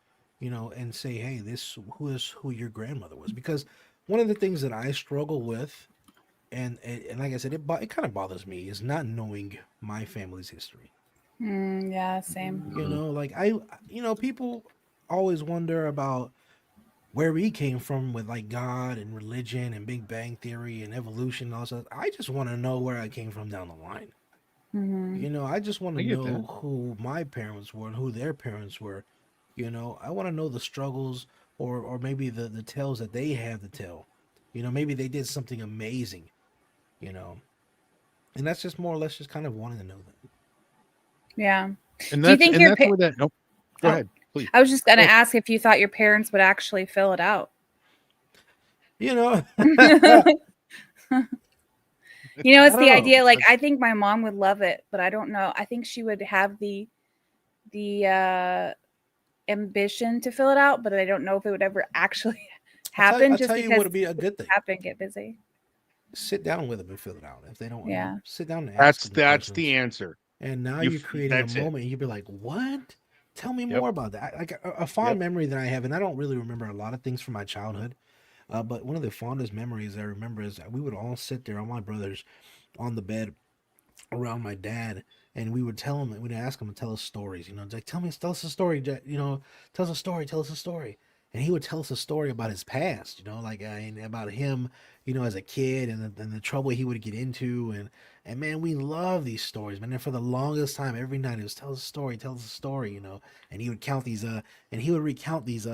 Speaker 2: and say, hey, this who is who your grandmother was. Because one of the things that I struggle with, and like I said, it kind of bothers me, is not knowing my family's history.
Speaker 1: Yeah, same.
Speaker 2: Like people always wonder about where we came from with like God and religion and Big Bang Theory and evolution and all that. I just want to know where I came from down the line.
Speaker 1: Hmm.
Speaker 2: I just want
Speaker 3: I
Speaker 2: to
Speaker 3: get that.
Speaker 2: know who my parents were and who their parents were. I want to know the struggles or maybe the tales that they have to tell. Maybe they did something amazing, you know. And that's just more or less just kind of wanting to know that.
Speaker 1: Yeah.
Speaker 3: And
Speaker 1: Do you
Speaker 3: that's
Speaker 1: think
Speaker 3: and
Speaker 1: your
Speaker 3: that's where that nope. Go
Speaker 1: oh,
Speaker 3: ahead, please.
Speaker 1: I was just gonna
Speaker 3: Oh,
Speaker 1: ask if you thought your parents would actually fill it out.
Speaker 2: You know,
Speaker 1: You know, it's
Speaker 2: I don't
Speaker 1: the
Speaker 2: know.
Speaker 1: idea. Like, I think my mom would love it, but I don't know. I think she would have the ambition to fill it out, but I don't know if it would ever actually happen.
Speaker 2: I'll
Speaker 1: Just
Speaker 2: tell you
Speaker 1: because
Speaker 2: what would be a good thing.
Speaker 1: happen, get busy.
Speaker 2: Sit down with them and fill it out. If they don't,
Speaker 1: Yeah.
Speaker 2: sit down and ask
Speaker 3: that's
Speaker 2: them the
Speaker 3: that's the
Speaker 2: questions.
Speaker 3: answer.
Speaker 2: And now
Speaker 3: You
Speaker 2: you're creating a
Speaker 3: that's it.
Speaker 2: moment, and you'd be like, "What? Tell me
Speaker 3: Yep.
Speaker 2: more about that." Like a fond
Speaker 3: Yep.
Speaker 2: memory that I have, and I don't really remember a lot of things from my childhood. But one of the fondest memories I remember is that we would all sit there, all my brothers, on the bed around my dad, and we would tell him, we'd ask him to tell us stories. You know, it's like, tell us a story, Jack. You know, tell us a story, tell us a story. And he would tell us a story about his past. You know, like and about him, you know, as a kid, and the trouble he would get into, and man, we love these stories, man. And for the longest time, every night it was tell us a story, tell us a story. You know, and he would count these, and he would recount these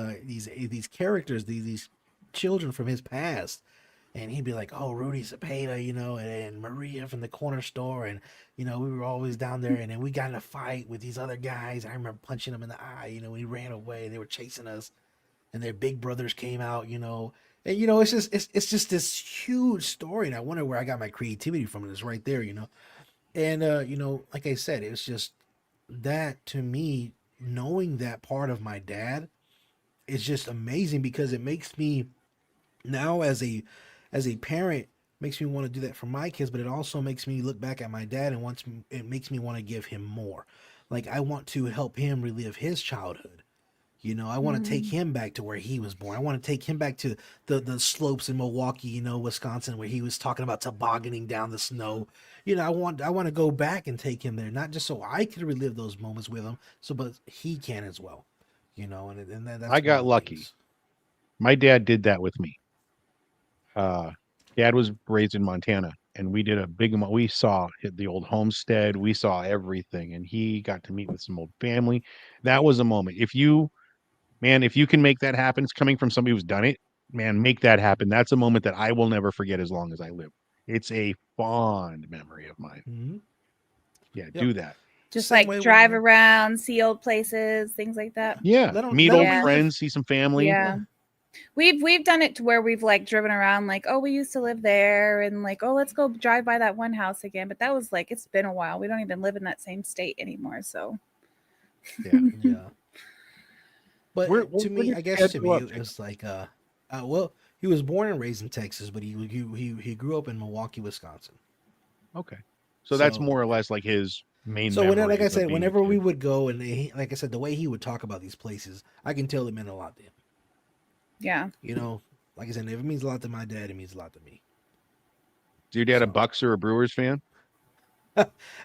Speaker 2: characters, these children from his past, and he'd be like, "Oh, Rudy Cepeda, you know, and Maria from the corner store, and you know, we were always down there, and then we got in a fight with these other guys. I remember punching them in the eye. You know, we ran away. They were chasing us, and their big brothers came out. You know, and you know, it's just this huge story, and I wonder where I got my creativity from. And it's right there, you know, and you know, like I said, it's just that to me, knowing that part of my dad is just amazing because it makes me now as a parent makes me want to do that for my kids, but it also makes me look back at my dad and wants it makes me want to give him more. Like I want to help him relive his childhood. You know, I want to take
Speaker 1: Mhm.
Speaker 2: him back to where he was born. I want to take him back to the slopes in Milwaukee, you know, Wisconsin, where he was talking about tobogganing down the snow. You know, I want to go back and take him there, not just so I could relive those moments with him, so but he can as well. You know, and
Speaker 3: I
Speaker 2: that's one of
Speaker 3: got
Speaker 2: the
Speaker 3: lucky.
Speaker 2: things.
Speaker 3: My dad did that with me. Uh, Dad was raised in Montana, and we did a big amount. We saw the old homestead. We saw everything, and he got to meet with some old family. That was a moment. Man, if you can make that happen, it's coming from somebody who's done it. Man, make that happen. That's a moment that I will never forget as long as I live. It's a fond memory of mine.
Speaker 2: Mm-hmm.
Speaker 3: Yeah,
Speaker 2: Yep.
Speaker 3: do that.
Speaker 1: Just
Speaker 2: Same
Speaker 1: like
Speaker 2: way with
Speaker 1: drive around, see old places, things like that.
Speaker 3: Yeah, meet
Speaker 2: let them
Speaker 3: old
Speaker 1: Yeah.
Speaker 2: relive.
Speaker 3: friends, see some family.
Speaker 1: Yeah.
Speaker 2: Yeah.
Speaker 1: We've done it to where we've like driven around like, oh, we used to live there and like, oh, let's go drive by that one house again. But that was like it's been a while. We don't even live in that same state anymore. So
Speaker 3: Yeah.
Speaker 2: Yeah. But to
Speaker 3: Where
Speaker 2: me,
Speaker 3: did
Speaker 2: I
Speaker 3: your
Speaker 2: guess
Speaker 3: dad
Speaker 2: to
Speaker 3: grow
Speaker 2: me,
Speaker 3: up,
Speaker 2: it
Speaker 3: Jacob?
Speaker 2: was like, well, he was born and raised in Texas, but he grew up in Milwaukee, Wisconsin.
Speaker 3: Okay. So that's
Speaker 2: So
Speaker 3: more or less like his main
Speaker 2: so when like I
Speaker 3: memories of
Speaker 2: said,
Speaker 3: being a
Speaker 2: whenever we
Speaker 3: kid.
Speaker 2: would go and like I said, the way he would talk about these places, I can tell it meant a lot to him.
Speaker 1: yeah.
Speaker 2: You know, like I said, if it means a lot to my dad, it means a lot to me.
Speaker 3: Is your dad a
Speaker 2: So
Speaker 3: Bucks or a Brewers fan?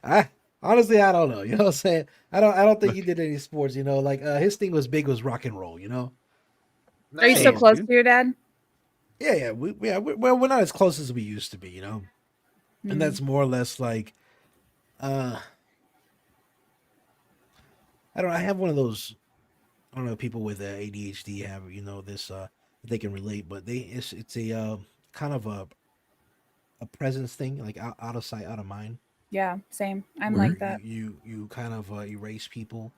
Speaker 2: I honestly I don't know. You know what I'm saying? I don't think he did any sports. You know, like his thing was big was rock and roll. You know.
Speaker 1: Are you still
Speaker 3: Nice,
Speaker 2: So
Speaker 1: close
Speaker 3: dude.
Speaker 1: to your dad?
Speaker 2: well, we're not as close as we used to be. You know, and
Speaker 1: Mm.
Speaker 2: that's more or less like uh I don't know, I have one of those I don't know people with ADHD have you know this they can relate, but it's a kind of a presence thing like out of sight out of mind
Speaker 1: Yeah, same. I'm
Speaker 2: where
Speaker 1: like that.
Speaker 2: you kind of erase people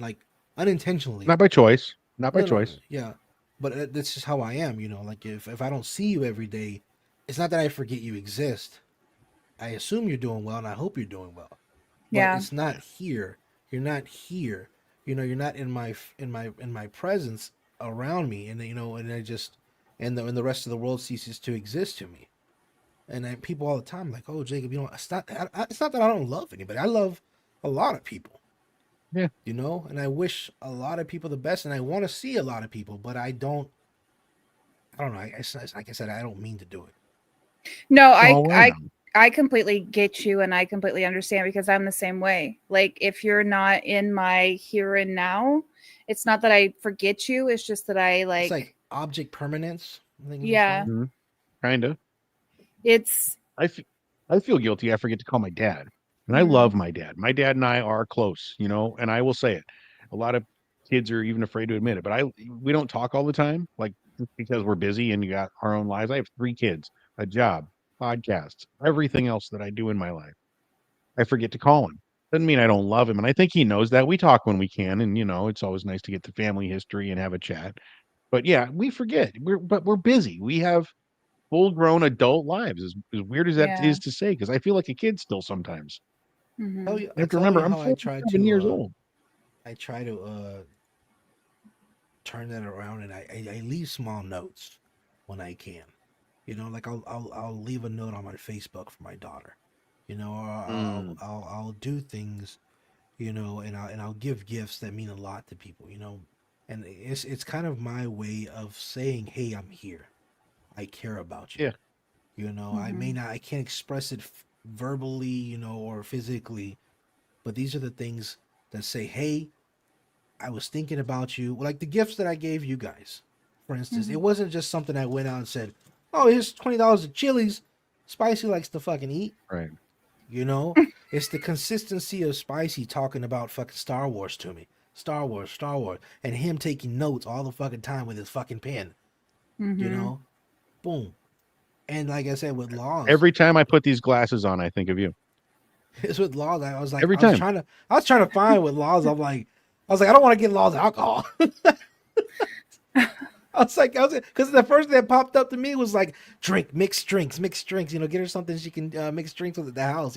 Speaker 2: like unintentionally.
Speaker 3: Not by choice. Not by
Speaker 2: No,
Speaker 3: choice.
Speaker 2: yeah, but that's just how I am, you know. Like if I don't see you every day, it's not that I forget you exist. I assume you're doing well, and I hope you're doing well. But
Speaker 1: Yeah.
Speaker 2: it's not here. You're not here. You know, you're not in my presence around me, and you know, and I just and the rest of the world ceases to exist to me. And then people all the time like, oh Jacob, you know, it's not that I don't love anybody. I love a lot of people,
Speaker 3: Yeah.
Speaker 2: you know, and I wish a lot of people the best, and I want to see a lot of people, but I don't. I don't know. Like I said, I don't mean to do it.
Speaker 1: No,
Speaker 3: It's all right on.
Speaker 1: I completely get you and I completely understand because I'm the same way. Like if you're not in my here and now, it's not that I forget you, it's just that I
Speaker 2: It's like
Speaker 1: like
Speaker 2: object permanence. I think is what's
Speaker 1: yeah,
Speaker 2: called.
Speaker 3: Mhm. Kinda.
Speaker 1: it's
Speaker 3: I f- I feel guilty. I forget to call my dad, and I
Speaker 1: mm,
Speaker 3: love my dad. My dad and I are close, and I will say it. A lot of kids are even afraid to admit it, but we don't talk all the time, like just because we're busy and you got our own lives. I have 3 kids, a job, podcasts, everything else that I do in my life. I forget to call him. Doesn't mean I don't love him, and I think he knows that. We talk when we can, and it's always nice to get the family history and have a chat. But yeah, we forget. We're busy. We have full-grown adult lives, as weird as that
Speaker 1: yeah.
Speaker 3: is to say, because I feel like a kid still sometimes.
Speaker 1: Mhm.
Speaker 3: You
Speaker 2: I
Speaker 3: have to
Speaker 2: tell
Speaker 3: remember,
Speaker 2: you
Speaker 3: I'm
Speaker 2: how
Speaker 3: 47 years old.
Speaker 2: I try to turn that around, and I leave small notes when I can. You know, like I'll leave a note on my Facebook for my daughter. You know, or
Speaker 3: Mm,
Speaker 2: I'll do things, and I'll give gifts that mean a lot to people, and it's kind of my way of saying, hey, I'm here, I care about you.
Speaker 3: Yeah.
Speaker 1: Mm-hmm.
Speaker 2: I can't express it verbally, or physically, but these are the things that say, hey, I was thinking about you. Like the gifts that I gave you guys, for instance,
Speaker 1: Mm-hmm.
Speaker 2: it wasn't just something I went out and said, oh, here's $20 of Chili's. Spicy likes to fucking eat.
Speaker 3: Right.
Speaker 2: You know, it's the consistency of Spicy talking about fucking Star Wars to me. Star Wars, and him taking notes all the fucking time with his fucking pen. You
Speaker 1: Mm-hmm.
Speaker 2: know, boom. And like I said, with Laws,
Speaker 3: Every time I put these glasses on, I think of you.
Speaker 2: it's with Laws.
Speaker 3: Every time.
Speaker 2: I was trying to find with Laws. I was like, I don't want to get Laws alcohol. Because the first thing that popped up to me was like, mixed drinks. Get her something she can mix drinks with at the house.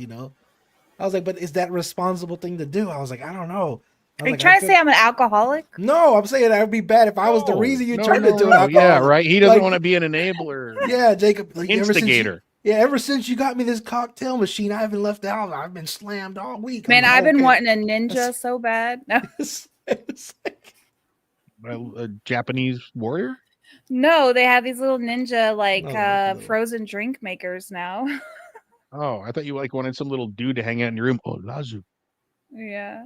Speaker 2: I was like, but is that a responsible thing to do? I was like, I don't know. I
Speaker 1: Are
Speaker 2: was
Speaker 1: you
Speaker 2: like, I
Speaker 1: trying to say
Speaker 2: could.
Speaker 1: I'm an alcoholic?
Speaker 2: No, I'm saying that would be bad if I was the
Speaker 3: No,
Speaker 2: reason you
Speaker 3: no,
Speaker 2: turned
Speaker 3: no,
Speaker 2: into an
Speaker 3: no. Yeah,
Speaker 2: alcoholic.
Speaker 3: right. He doesn't want to
Speaker 2: Like,
Speaker 3: be an enabler,
Speaker 2: yeah, Jacob. Like,
Speaker 3: instigator.
Speaker 2: ever since you got me this cocktail machine, I haven't left the house. I've been slammed all week. I'm
Speaker 1: Man,
Speaker 2: like,
Speaker 1: I've been
Speaker 2: okay.
Speaker 1: wanting a ninja so bad. No,
Speaker 2: It's like,
Speaker 3: A Japanese warrior.
Speaker 1: no, they have these little ninja like
Speaker 2: no, like a little.
Speaker 1: frozen drink makers now.
Speaker 3: Oh, I thought you like wanted some little dude to hang out in your room. Oh, Lazu.
Speaker 1: Yeah.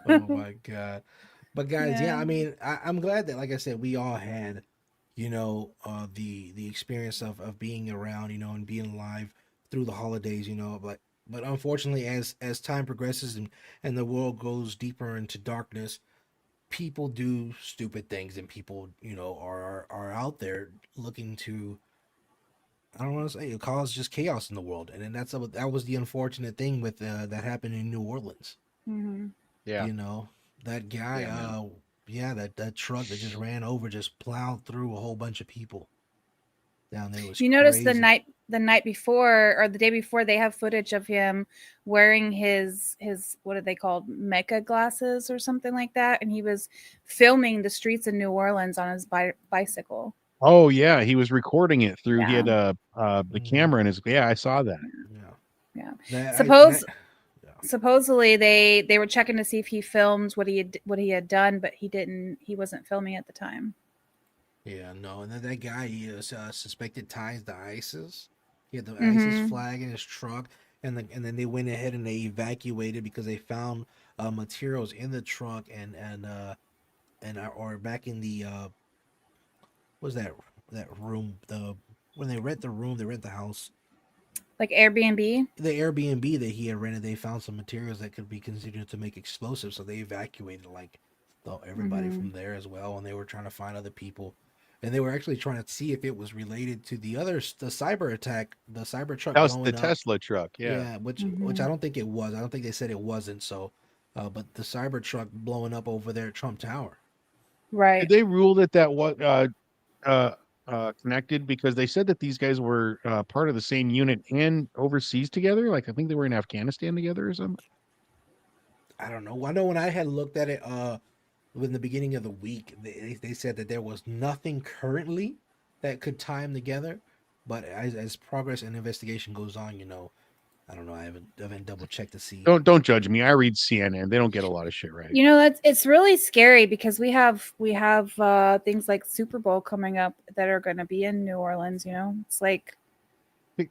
Speaker 2: Oh my god. But guys, yeah,
Speaker 1: Yeah.
Speaker 2: I mean, I'm glad that, like I said, we all had, the experience of being around, and being alive through the holidays, but unfortunately, as time progresses and the world goes deeper into darkness, people do stupid things, and people, are out there looking to, I don't want to say, cause just chaos in the world, and then that was the unfortunate thing with that happened in New Orleans.
Speaker 1: Hmm.
Speaker 3: Yeah.
Speaker 2: You know, that guy,
Speaker 3: Yeah, man.
Speaker 2: yeah, that truck that just ran over, just plowed through a whole bunch of people down there. It was
Speaker 1: You notice
Speaker 2: crazy.
Speaker 1: the night before or the day before they have footage of him wearing his what are they called, mecha glasses or something like that, and he was filming the streets of New Orleans on his bicycle.
Speaker 3: Oh yeah, he was recording it through. He
Speaker 1: Yeah.
Speaker 3: had the
Speaker 2: Mm,
Speaker 3: camera in his. Yeah, I saw that.
Speaker 2: yeah,
Speaker 1: Yeah.
Speaker 2: that I and
Speaker 1: Suppose
Speaker 2: that, yeah,
Speaker 1: supposedly they were checking to see if he filmed what he had done, but he didn't. He wasn't filming at the time.
Speaker 2: yeah, no, and then that guy, he was suspected ties to ISIS. He had the ISIS
Speaker 1: Mm-hmm.
Speaker 2: flag in his truck, and then they went ahead and they evacuated because they found materials in the truck and or back in the what was that room, the when they rent the house,
Speaker 1: Like Airbnb.
Speaker 2: the Airbnb that he had rented, they found some materials that could be considered to make explosives, so they evacuated like everybody
Speaker 1: Mm-hmm.
Speaker 2: from there as well, and they were trying to find other people, and they were actually trying to see if it was related to the cyber attack, the cyber truck
Speaker 3: That was the
Speaker 2: blowing up.
Speaker 3: Tesla truck. Yeah.
Speaker 2: Yeah, which
Speaker 1: Mm-hmm.
Speaker 2: I don't think it was. I don't think they said it wasn't. So, but the cyber truck blowing up over there at Trump Tower.
Speaker 3: Did
Speaker 1: Right.
Speaker 3: they rule that what uh connected because they said that these guys were part of the same unit and overseas together? Like I think they were in Afghanistan together or something.
Speaker 2: I don't know. I know when I had looked at it, in the beginning of the week, they said that there was nothing currently that could tie them together. But as progress and investigation goes on, I don't know. I haven't double checked to see.
Speaker 3: Don't judge me. I read CNN. They don't get a lot of shit right.
Speaker 1: You know, that's it's really scary because we have things like Super Bowl coming up that are going to be in New Orleans. You know, it's like,
Speaker 3: Hey,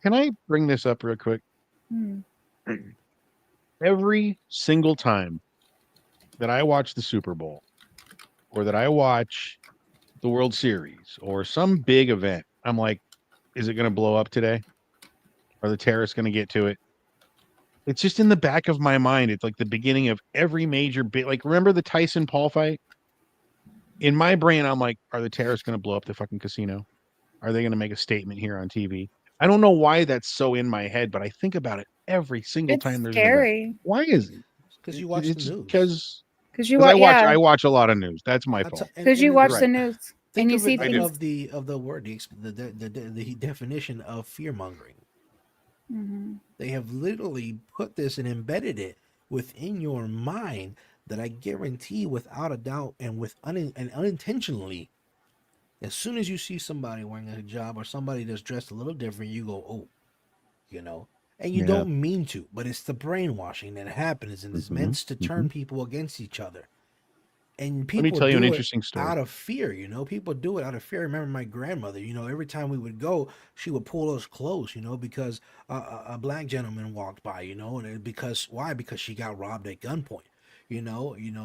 Speaker 3: can I bring this up real quick?
Speaker 1: hmm,
Speaker 3: Every single time that I watch the Super Bowl or that I watch the World Series or some big event, I'm like, is it going to blow up today? Are the terrorists going to get to it? It's just in the back of my mind. It's like the beginning of every major bit. Like, remember the Tyson Paul fight? In my brain, I'm like, are the terrorists going to blow up the fucking casino? Are they going to make a statement here on TV? I don't know why that's so in my head, but I think about it every single
Speaker 1: it's
Speaker 3: time there's an event.
Speaker 1: scary
Speaker 3: Why is it?
Speaker 2: Because you watch the
Speaker 3: It's
Speaker 2: news.
Speaker 1: because you
Speaker 3: because
Speaker 1: watch,
Speaker 3: I
Speaker 1: yeah,
Speaker 3: watch a lot of news. That's my
Speaker 2: I t-
Speaker 3: fault.
Speaker 2: and,
Speaker 1: because you
Speaker 2: and
Speaker 1: watch
Speaker 3: You're
Speaker 1: the
Speaker 3: right.
Speaker 1: news and
Speaker 2: think
Speaker 1: you
Speaker 2: of
Speaker 1: see
Speaker 2: it
Speaker 3: I do.
Speaker 1: things.
Speaker 2: of the word the definition of fear mongering.
Speaker 1: Hmm.
Speaker 2: They have literally put this and embedded it within your mind that I guarantee, without a doubt, and and unintentionally, as soon as you see somebody wearing a hijab or somebody that's dressed a little different, you go, oh, you know. And you
Speaker 3: Yeah.
Speaker 2: don't mean to, but it's the brainwashing that happens, and it's meant to turn people against each other. And
Speaker 3: Let me
Speaker 2: people
Speaker 3: tell you an
Speaker 2: do it
Speaker 3: interesting story.
Speaker 2: out of fear, people do it out of fear. I remember my grandmother, every time we would go, she would pull us close, because a black gentleman walked by, because why? Because she got robbed at gunpoint,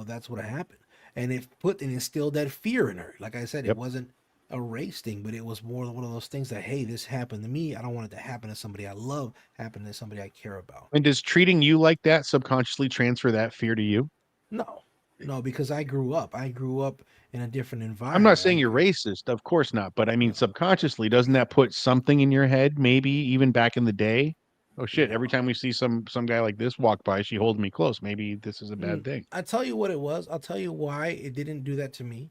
Speaker 2: that's what happened. And it instilled that fear in her. Like I said, it
Speaker 3: Yep.
Speaker 2: wasn't a race thing, but it was more one of those things that, hey, this happened to me, I don't want it to happen to somebody I love, happen to somebody I care about.
Speaker 3: And does treating you like that subconsciously transfer that fear to you?
Speaker 2: No, no, because I grew up in a different
Speaker 3: I'm not
Speaker 2: environment.
Speaker 3: saying you're racist, of course not, but I mean
Speaker 2: No,
Speaker 3: subconsciously, doesn't that put something in your head? Maybe even back in the day. Oh shit!
Speaker 2: no.
Speaker 3: Every time we see some guy like this walk by, she holds me close. Maybe this is a bad thing.
Speaker 2: I tell you what it was. I'll tell you why it didn't do that to me,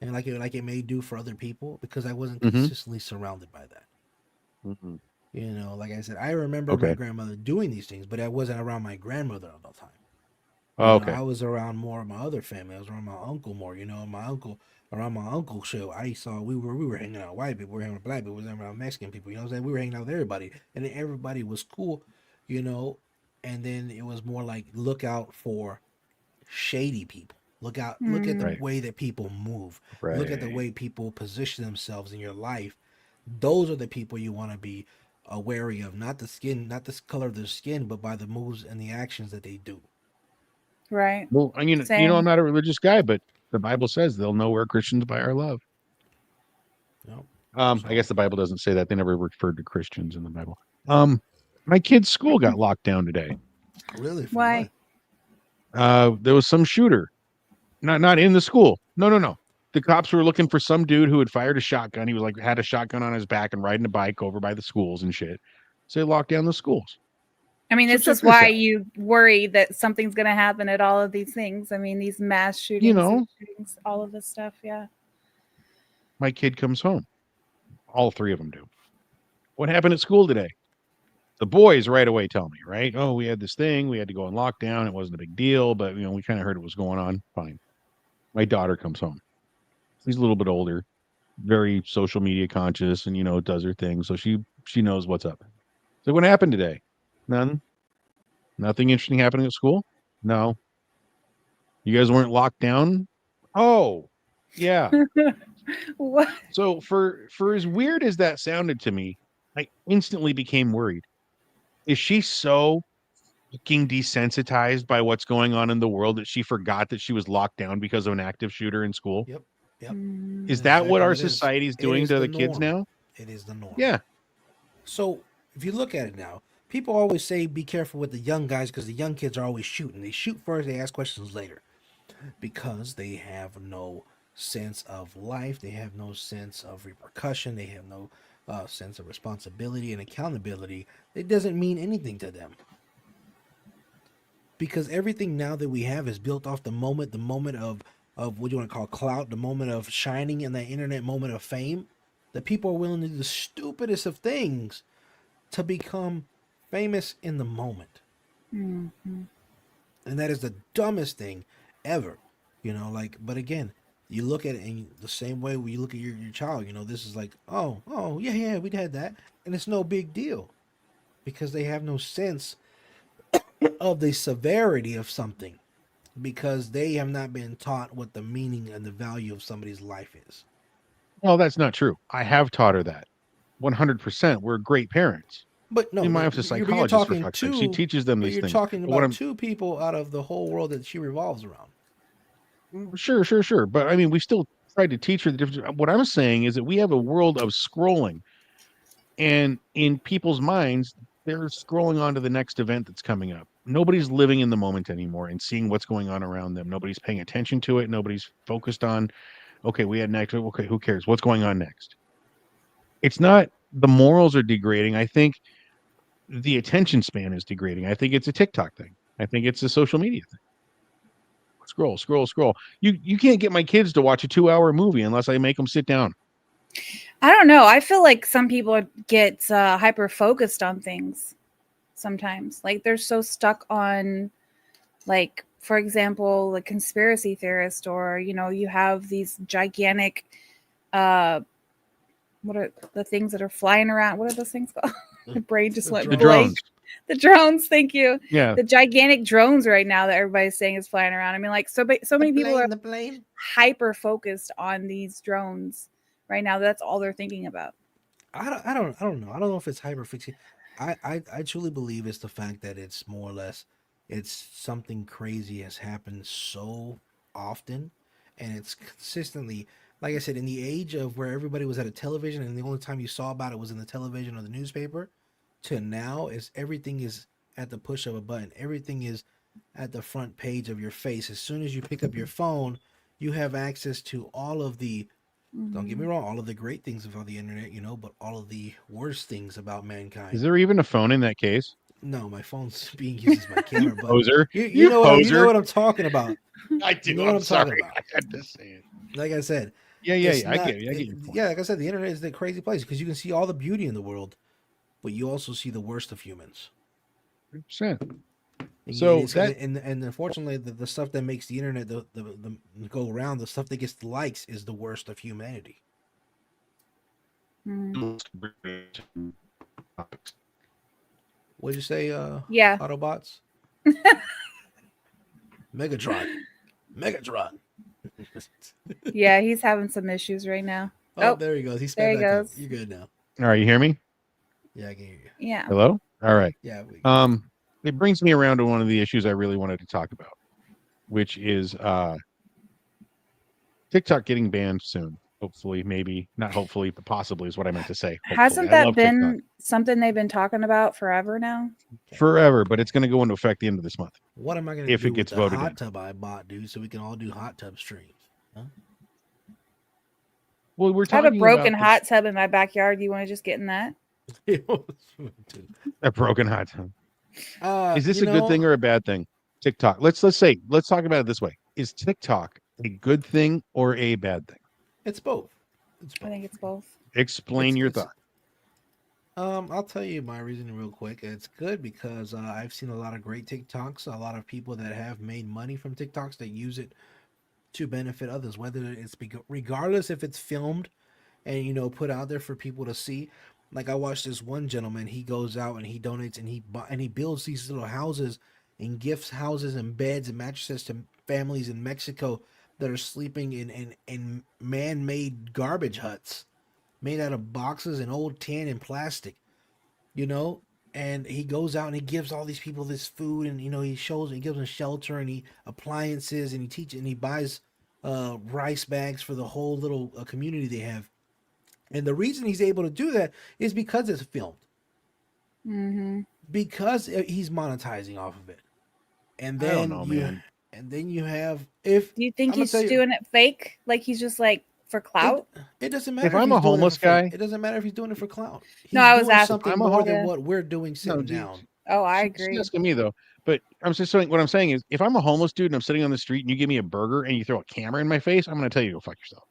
Speaker 2: and like it may do for other people, because I wasn't
Speaker 3: Mm-hmm.
Speaker 2: consistently surrounded by that.
Speaker 3: Mm-hmm.
Speaker 2: Like I said, I remember my
Speaker 3: Okay.
Speaker 2: grandmother doing these things, but I wasn't around my grandmother all the time.
Speaker 3: Oh, okay.
Speaker 2: I was around more of my other family. I was around my uncle more. My uncle around my uncle show. I saw we were hanging out with white people, we were hanging out with black people, we were hanging out with Mexican people. What I'm saying? We were hanging out with everybody, and then everybody was cool. You know, and then it was more like look out for shady people. Look at the
Speaker 1: Mm,
Speaker 3: Right.
Speaker 2: way that people move. Look at the
Speaker 3: Right.
Speaker 2: way people position themselves in your life. Those are the people you want to be wary of, not the skin, not the color of their skin, but by the moves and the actions that they do.
Speaker 1: right.
Speaker 3: Well, I mean, I'm
Speaker 1: Same.
Speaker 3: not a religious guy, but the Bible says they'll know we're Christians by our love.
Speaker 2: You know?
Speaker 3: I
Speaker 2: So
Speaker 3: guess the Bible doesn't say that. They never referred to Christians in the Bible. Um, my kid's school got locked down today.
Speaker 2: really, for
Speaker 1: Why?
Speaker 2: what?
Speaker 3: There was some shooter, not in the school. No, no, no. The cops were looking for some dude who had fired a shotgun. He was like had a shotgun on his back and riding a bike over by the schools and shit. So they locked down the schools.
Speaker 1: I mean,
Speaker 3: So
Speaker 1: this
Speaker 3: check
Speaker 1: is
Speaker 3: this
Speaker 1: why
Speaker 3: out.
Speaker 1: you worry that something's going to happen at all of these things. I mean, these mass
Speaker 3: You
Speaker 1: shootings,
Speaker 3: know,
Speaker 1: all of this stuff. Yeah.
Speaker 3: my kid comes home. All three of them do. What happened at school today? The boys right away tell me, right? Oh, we had this thing. We had to go on lockdown. It wasn't a big deal, but we kind of heard it was going on. Fine. My daughter comes home. She's a little bit older, very social media conscious, and does her thing. So she knows what's up. So what happened today? None. Nothing interesting happening at school? No. You guys weren't locked down? Oh, yeah.
Speaker 1: What?
Speaker 3: So for as weird as that sounded to me, I instantly became worried. Is she so fucking desensitized by what's going on in the world that she forgot that she was locked down because of an active shooter in school?
Speaker 2: Yep, yep.
Speaker 1: Mm,
Speaker 3: Is
Speaker 2: That's
Speaker 3: that what
Speaker 2: exactly
Speaker 3: our
Speaker 2: what it is.
Speaker 3: society is
Speaker 2: It
Speaker 3: doing
Speaker 2: is
Speaker 3: to
Speaker 2: the
Speaker 3: the kids
Speaker 2: norm.
Speaker 3: now?
Speaker 2: It is the norm.
Speaker 3: Yeah.
Speaker 2: So if you look at it now, people always say be careful with the young guys because the young kids are always shooting. They shoot first, they ask questions later because they have no sense of life. They have no sense of repercussion. They have no sense of responsibility and accountability. It doesn't mean anything to them because everything now that we have is built off the moment of what you want to call clout, the moment of shining in that internet moment of fame. That people are willing to do the stupidest of things to become famous in the moment.
Speaker 1: mhm.
Speaker 2: And that is the dumbest thing ever. But again, you look at it in the same way when you look at your child, this is like, oh, yeah, yeah, we'd had that. And it's no big deal because they have no sense of the severity of something because they have not been taught what the meaning and the value of somebody's life is.
Speaker 3: Well, that's not true. I have taught her that. 100%. We're great parents.
Speaker 2: But
Speaker 3: I
Speaker 2: no,
Speaker 3: mean, my
Speaker 2: no,
Speaker 3: wife's a
Speaker 2: you're
Speaker 3: psychologist for
Speaker 2: talking
Speaker 3: fuck's sake. She
Speaker 2: two,
Speaker 3: teaches them
Speaker 2: but
Speaker 3: these
Speaker 2: you're
Speaker 3: things.
Speaker 2: talking
Speaker 3: But what
Speaker 2: about
Speaker 3: I'm
Speaker 2: two people out of the whole world that she revolves around.
Speaker 3: sure. But I mean, we still tried to teach her the difference. What I'm saying is that we have a world of scrolling, and in people's minds, they're scrolling on to the next event that's coming up. Nobody's living in the moment anymore and seeing what's going on around them. Nobody's paying attention to it. Nobody's focused on, okay, we had next. Okay, who cares? What's going on next? It's not the morals are degrading. I think the attention span is degrading. I think it's a TikTok thing. I think it's a social media thing. Scroll. You can't get my kids to watch a 2-hour movie unless I make them sit down.
Speaker 1: I don't know. I feel like some people get hyper focused on things sometimes. Like they're so stuck on, like, for example, the conspiracy theorist, or you have these gigantic, uh, what are the things that are flying around? What are those things called? My brain just
Speaker 2: The
Speaker 1: went
Speaker 3: The
Speaker 1: blank.
Speaker 3: drones.
Speaker 1: The drones, thank you.
Speaker 3: Yeah.
Speaker 1: The gigantic drones right now that everybody's saying is flying around. I mean, like so many people are
Speaker 2: the plane.
Speaker 1: hyper focused on these drones right now. That's all they're thinking about.
Speaker 2: I don't know. I don't know if it's hyperfixation. I truly believe it's the fact that it's more or less it's something crazy has happened so often and it's consistently like I said, in the age of where everybody was at a television and the only time you saw about it was in the television or the newspaper, to now is everything is at the push of a button. Everything is at the front page of your face. As soon as you pick up your phone, you have access to all of the don't get me wrong, all of the great things about the internet, but all of the worst things about
Speaker 3: Is
Speaker 2: mankind.
Speaker 3: there even a phone in that case?
Speaker 2: No, my phone's being used as my camera, but
Speaker 3: Poser.
Speaker 2: you know
Speaker 3: poser.
Speaker 2: what I'm talking about.
Speaker 3: I do.
Speaker 2: You know
Speaker 3: I'm
Speaker 2: what I'm
Speaker 3: sorry.
Speaker 2: talking about.
Speaker 3: I had to say it.
Speaker 2: Like I said,
Speaker 3: Yeah.
Speaker 2: it's
Speaker 3: I
Speaker 2: not.
Speaker 3: get you. I get your point.
Speaker 2: Yeah, like I said, the internet is the crazy place because you can see all the beauty in the world, but you also see the worst of humans.
Speaker 3: 100%.
Speaker 2: And
Speaker 3: So
Speaker 2: it's,
Speaker 3: that
Speaker 2: and unfortunately, the stuff that makes the internet the go around, the stuff that gets the likes, is the worst of humanity. What'd you say,
Speaker 1: Yeah.
Speaker 2: Autobots? Megatron.
Speaker 1: Yeah, he's having some issues right now.
Speaker 2: Oh, there he goes. He sped
Speaker 1: there he
Speaker 2: back up.
Speaker 1: goes.
Speaker 2: You're good now.
Speaker 3: All right, you hear me?
Speaker 2: Yeah, I can hear you.
Speaker 1: Yeah.
Speaker 3: Hello? All right.
Speaker 2: Yeah.
Speaker 3: It brings me around to one of the issues I really wanted to talk about, which is TikTok getting banned soon. Hopefully, maybe not hopefully, but possibly is what I meant to say. Hopefully.
Speaker 1: Hasn't
Speaker 3: I
Speaker 1: that
Speaker 3: love
Speaker 1: been
Speaker 3: TikTok.
Speaker 1: something they've been talking about forever now?
Speaker 3: Forever, but it's going to go into effect the end of this month.
Speaker 2: What am I going to
Speaker 3: if
Speaker 2: do
Speaker 3: it
Speaker 2: with
Speaker 3: gets
Speaker 2: the
Speaker 3: voted
Speaker 2: hot
Speaker 3: in.
Speaker 2: tub I bought, dude, so we can all do hot tub streams? Huh?
Speaker 3: Well, we're
Speaker 1: I have
Speaker 3: talking
Speaker 1: a broken
Speaker 3: about
Speaker 1: hot tub in my backyard. Do you want to just get in that?
Speaker 3: a broken hot tub. Is this
Speaker 2: you
Speaker 3: a good thing
Speaker 2: know,
Speaker 3: or a bad thing? TikTok. Let's talk about it this way. Is TikTok a good thing or a bad thing?
Speaker 2: it's both.
Speaker 1: I think it's both.
Speaker 3: Explain your thought.
Speaker 2: I'll tell you my reasoning real quick. It's good because I've seen a lot of great TikToks, a lot of people that have made money from TikToks that use it to benefit others, whether it's regardless if it's filmed and put out there for people to see. Like I watched this one gentleman, he goes out and he donates and he builds these little houses and gifts houses and beds and mattresses to families in Mexico that are sleeping in man-made garbage huts made out of boxes and old tin and plastic, you know. And he goes out and he gives all these people this food, and he gives them shelter and appliances, and he teaches and he buys rice bags for the whole little community they have. And the reason he's able to do that is because it's filmed, because he's monetizing off of it. And
Speaker 3: I don't
Speaker 2: then
Speaker 3: know, man.
Speaker 2: and then you have if
Speaker 1: Do you think
Speaker 2: I'm gonna
Speaker 1: he's
Speaker 2: tell you,
Speaker 1: doing it fake? Like he's just like for clout?
Speaker 2: it doesn't matter
Speaker 3: If I'm
Speaker 2: he's
Speaker 3: a
Speaker 2: doing
Speaker 3: homeless
Speaker 2: it for fun.
Speaker 3: guy,
Speaker 2: It doesn't matter if he's doing it for clout. He's
Speaker 1: No, I was
Speaker 2: doing
Speaker 1: asking.
Speaker 2: something
Speaker 3: I'm a
Speaker 2: more
Speaker 3: home-
Speaker 2: than
Speaker 1: Yeah.
Speaker 2: what we're doing sitting
Speaker 3: No, dude.
Speaker 2: down.
Speaker 1: Oh, I
Speaker 3: She's
Speaker 1: agree.
Speaker 3: asking me though. But I'm just saying what I'm saying is if I'm a homeless dude and I'm sitting on the street and you give me a burger and you throw a camera in my face, I'm gonna tell you to go fuck yourself.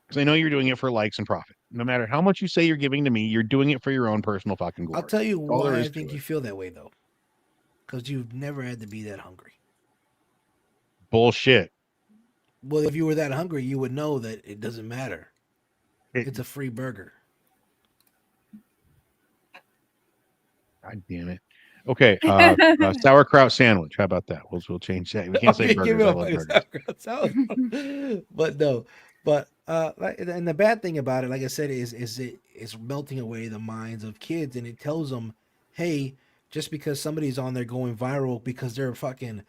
Speaker 3: Because I know you're doing it for likes and profit. No matter how much you say you're giving to me, you're doing it for your own personal fucking glory.
Speaker 2: I'll tell you
Speaker 3: That's all there
Speaker 2: why I
Speaker 3: is
Speaker 2: think
Speaker 3: to
Speaker 2: you
Speaker 3: it.
Speaker 2: feel that way though, because you've never had to be that hungry.
Speaker 3: Bullshit.
Speaker 2: Well, if you were that hungry, you would know that it doesn't matter.
Speaker 3: It-
Speaker 2: It's a free burger.
Speaker 3: God damn it. Okay, sauerkraut sandwich. How about that? We'll change that. We can't say
Speaker 2: Okay, give
Speaker 3: burgers.
Speaker 2: me
Speaker 3: I
Speaker 2: a
Speaker 3: love
Speaker 2: fucking
Speaker 3: burgers.
Speaker 2: sauerkraut. But no, and the bad thing about it, like I said, is it's melting away the minds of kids, and it tells them, hey, just because somebody's on there going viral because they're fucking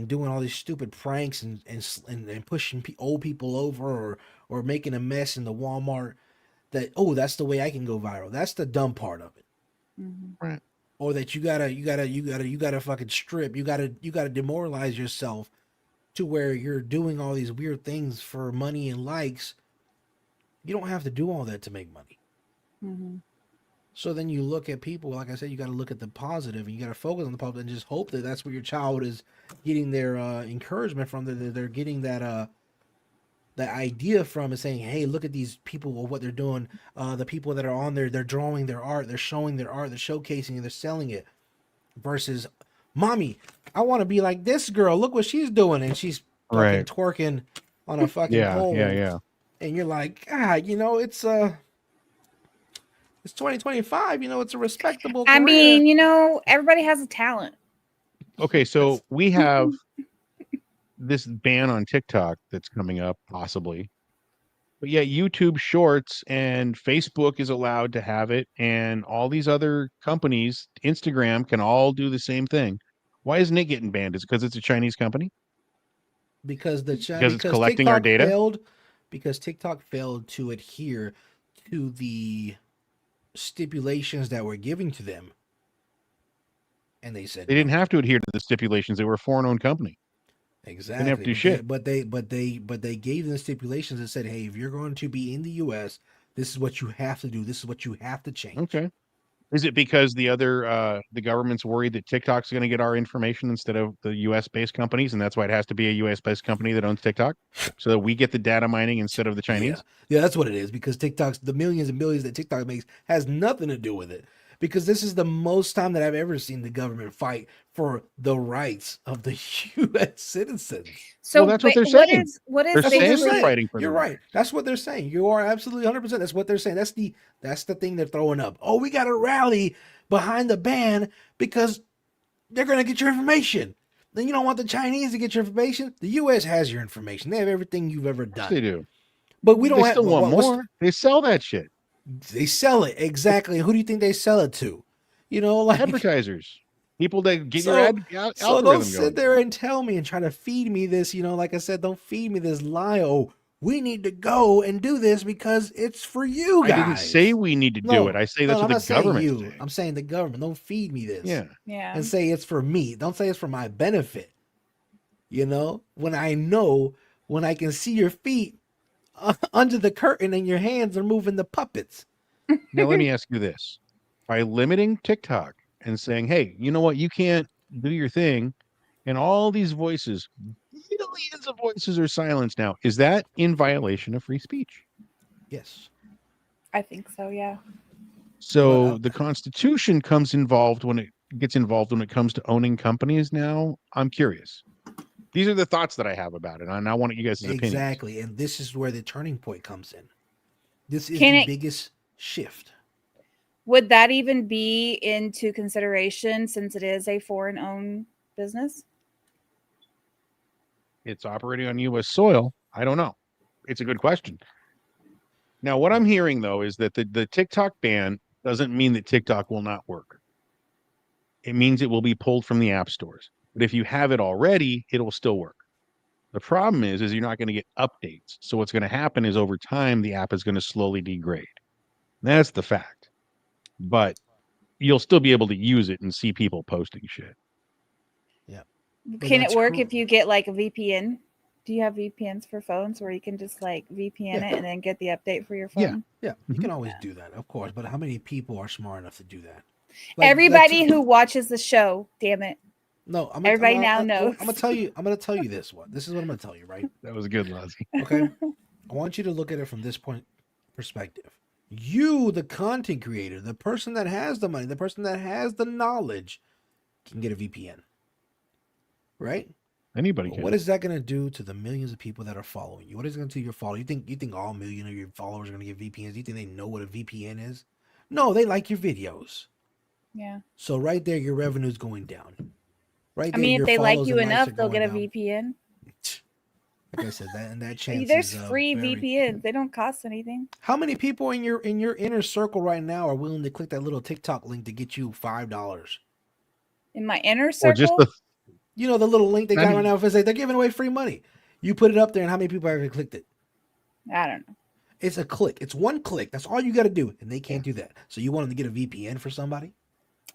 Speaker 2: doing all these stupid pranks and pushing old people over or making a mess in the Walmart, that's the way I can go viral. That's the dumb part of it.
Speaker 3: Right.
Speaker 2: Or that you gotta fucking strip. You gotta demoralize yourself to where you're doing all these weird things for money and likes. You don't have to do all that to make money. So then you look at people, like I said, you got to look at the positive, and you got to focus on the positive, and just hope that that's where your child is getting their encouragement from. That they're getting that idea from, and saying, "Hey, look at these people, what they're doing. The people that are on there, they're drawing their art, they're showing their art, they're showcasing it, they're selling it." Versus, "Mommy, I want to be like this girl. Look what she's doing," and she's fucking
Speaker 3: Right.
Speaker 2: twerking on a fucking
Speaker 3: Yeah,
Speaker 2: pole.
Speaker 3: yeah.
Speaker 2: And you're like, it's It's 2025. You know, it's a respectable
Speaker 1: I
Speaker 2: career.
Speaker 1: mean, you know, everybody has a talent.
Speaker 3: Okay, so we have this ban on TikTok that's coming up, possibly. But yeah, YouTube Shorts and Facebook is allowed to have it, and all these other companies, Instagram, can all do the same thing. Why isn't it getting banned? Is it because it's a Chinese company?
Speaker 2: because
Speaker 3: Because it's collecting our data?
Speaker 2: Because TikTok failed to adhere to the stipulations that were giving to them, and they said
Speaker 3: They
Speaker 2: no.
Speaker 3: didn't have to adhere to the stipulations. They were a foreign-owned company. Didn't have
Speaker 2: Exactly,
Speaker 3: to do shit.
Speaker 2: but they gave them stipulations and said, hey, if you're going to be in the U.S., this is what you have to do. This is what you have to change.
Speaker 3: Okay. Is it because the government's worried that TikTok's going to get our information instead of the U.S. based companies, and that's why it has to be a U.S. based company that owns TikTok, so that we get the data mining instead of the Chinese?
Speaker 2: Yeah, that's what it is. Because TikTok's the millions and millions that TikTok makes has nothing to do with it. Because this is the most time that I've ever seen the government fight for the rights of the U.S. citizens.
Speaker 1: So
Speaker 3: Well, that's what they're
Speaker 1: what
Speaker 3: saying.
Speaker 1: is what is
Speaker 3: They're
Speaker 2: That's what they're
Speaker 3: saying they're
Speaker 2: saying.
Speaker 3: fighting for
Speaker 2: You're
Speaker 3: their
Speaker 2: right. That's what they're saying. You are absolutely 100%. That's what they're saying. That's the thing they're throwing up. Oh, we got to rally behind the ban because they're going to get your information. Then you don't want the Chinese to get your information. The U.S. has your information. They have everything you've ever
Speaker 3: Of course they
Speaker 2: done.
Speaker 3: do.
Speaker 2: But we don't
Speaker 3: They
Speaker 2: have.
Speaker 3: still want more. They sell that shit.
Speaker 2: They sell it exactly. Who do you think they sell it to? You know, like
Speaker 3: Advertisers, people that get your
Speaker 2: so. So don't
Speaker 3: algorithm
Speaker 2: sit
Speaker 3: going.
Speaker 2: there and tell me and try to feed me this. You know, like I said, don't feed me this lie. Oh, we need to go and do this because it's for you guys.
Speaker 3: I didn't say we need to do it. I say that's
Speaker 2: I'm
Speaker 3: what the
Speaker 2: not saying
Speaker 3: government's
Speaker 2: you.
Speaker 3: saying.
Speaker 2: I'm saying the government. Don't feed me this.
Speaker 3: Yeah.
Speaker 1: Yeah.
Speaker 2: And say it's for me. Don't say it's for my benefit. You know, when I can see your feet under the curtain and your hands are moving the puppets.
Speaker 3: Now let me ask you this: by limiting TikTok and saying, "Hey, you know what? You can't do your thing," and all these voices, millions of voices are silenced now. Is that in violation of free speech?
Speaker 2: Yes.
Speaker 1: I think so, yeah.
Speaker 3: So the Constitution gets involved when it comes to owning companies. Now I'm curious. These are the thoughts that I have about it, and I want you guys' opinions.
Speaker 2: Exactly. And this is where the turning point comes in. This is
Speaker 1: Can
Speaker 2: the
Speaker 1: it-
Speaker 2: biggest shift.
Speaker 1: Would that even be into consideration since it is a foreign owned business?
Speaker 3: It's operating on U.S. soil. I don't know. It's a good question. Now, what I'm hearing though is that the TikTok ban doesn't mean that TikTok will not work. It means it will be pulled from the app stores. But if you have it already, it will still work. The problem is you're not going to get updates. So what's going to happen is over time the app is going to slowly degrade. That's the fact. But you'll still be able to use it and see people posting shit.
Speaker 2: Yeah.
Speaker 1: Can it work if you get like a VPN? Do you have VPNs for phones where you can just like VPN it and then get the update for your phone?
Speaker 2: Yeah. You
Speaker 3: Mhm.
Speaker 2: can always do that, of course. But how many people are smart enough to do that?
Speaker 1: Everybody who watches the show, damn it.
Speaker 2: No,
Speaker 1: Everybody now knows.
Speaker 2: I'm gonna tell you this one. This is what I'm gonna tell you, right?
Speaker 3: That was good, Leslie.
Speaker 2: Okay. I want you to look at it from this perspective. You, the content creator, the person that has the money, the person that has the knowledge, can get a VPN. Right?
Speaker 3: Anybody can.
Speaker 2: What is that going to do to the millions of people that are following you? What is it going to do to your followers? You think all million of your followers are going to get VPNs? Do you think they know what a VPN is? No, they like your videos.
Speaker 1: Yeah.
Speaker 2: So right there, your revenue is going down. Right
Speaker 1: I
Speaker 2: there,
Speaker 1: mean,
Speaker 2: your
Speaker 1: if they like
Speaker 2: follows
Speaker 1: you
Speaker 2: and likes
Speaker 1: enough,
Speaker 2: are
Speaker 1: they'll
Speaker 2: going
Speaker 1: get a
Speaker 2: down.
Speaker 1: VPN.
Speaker 2: Like I said, that chance.
Speaker 1: There's free VPNs. They don't cost anything.
Speaker 2: How many people in your inner circle right now are willing to click that little TikTok link to get you $5?
Speaker 1: In my inner
Speaker 3: Or
Speaker 1: circle,
Speaker 3: just the
Speaker 2: You know the little link they
Speaker 3: I
Speaker 2: got
Speaker 3: mean-
Speaker 2: right now for say they're giving away free money. You put it up there, and how many people have clicked it?
Speaker 1: I don't know.
Speaker 2: It's a click. It's one click. That's all you got to do, and they can't do that. So you want them to get a VPN for somebody?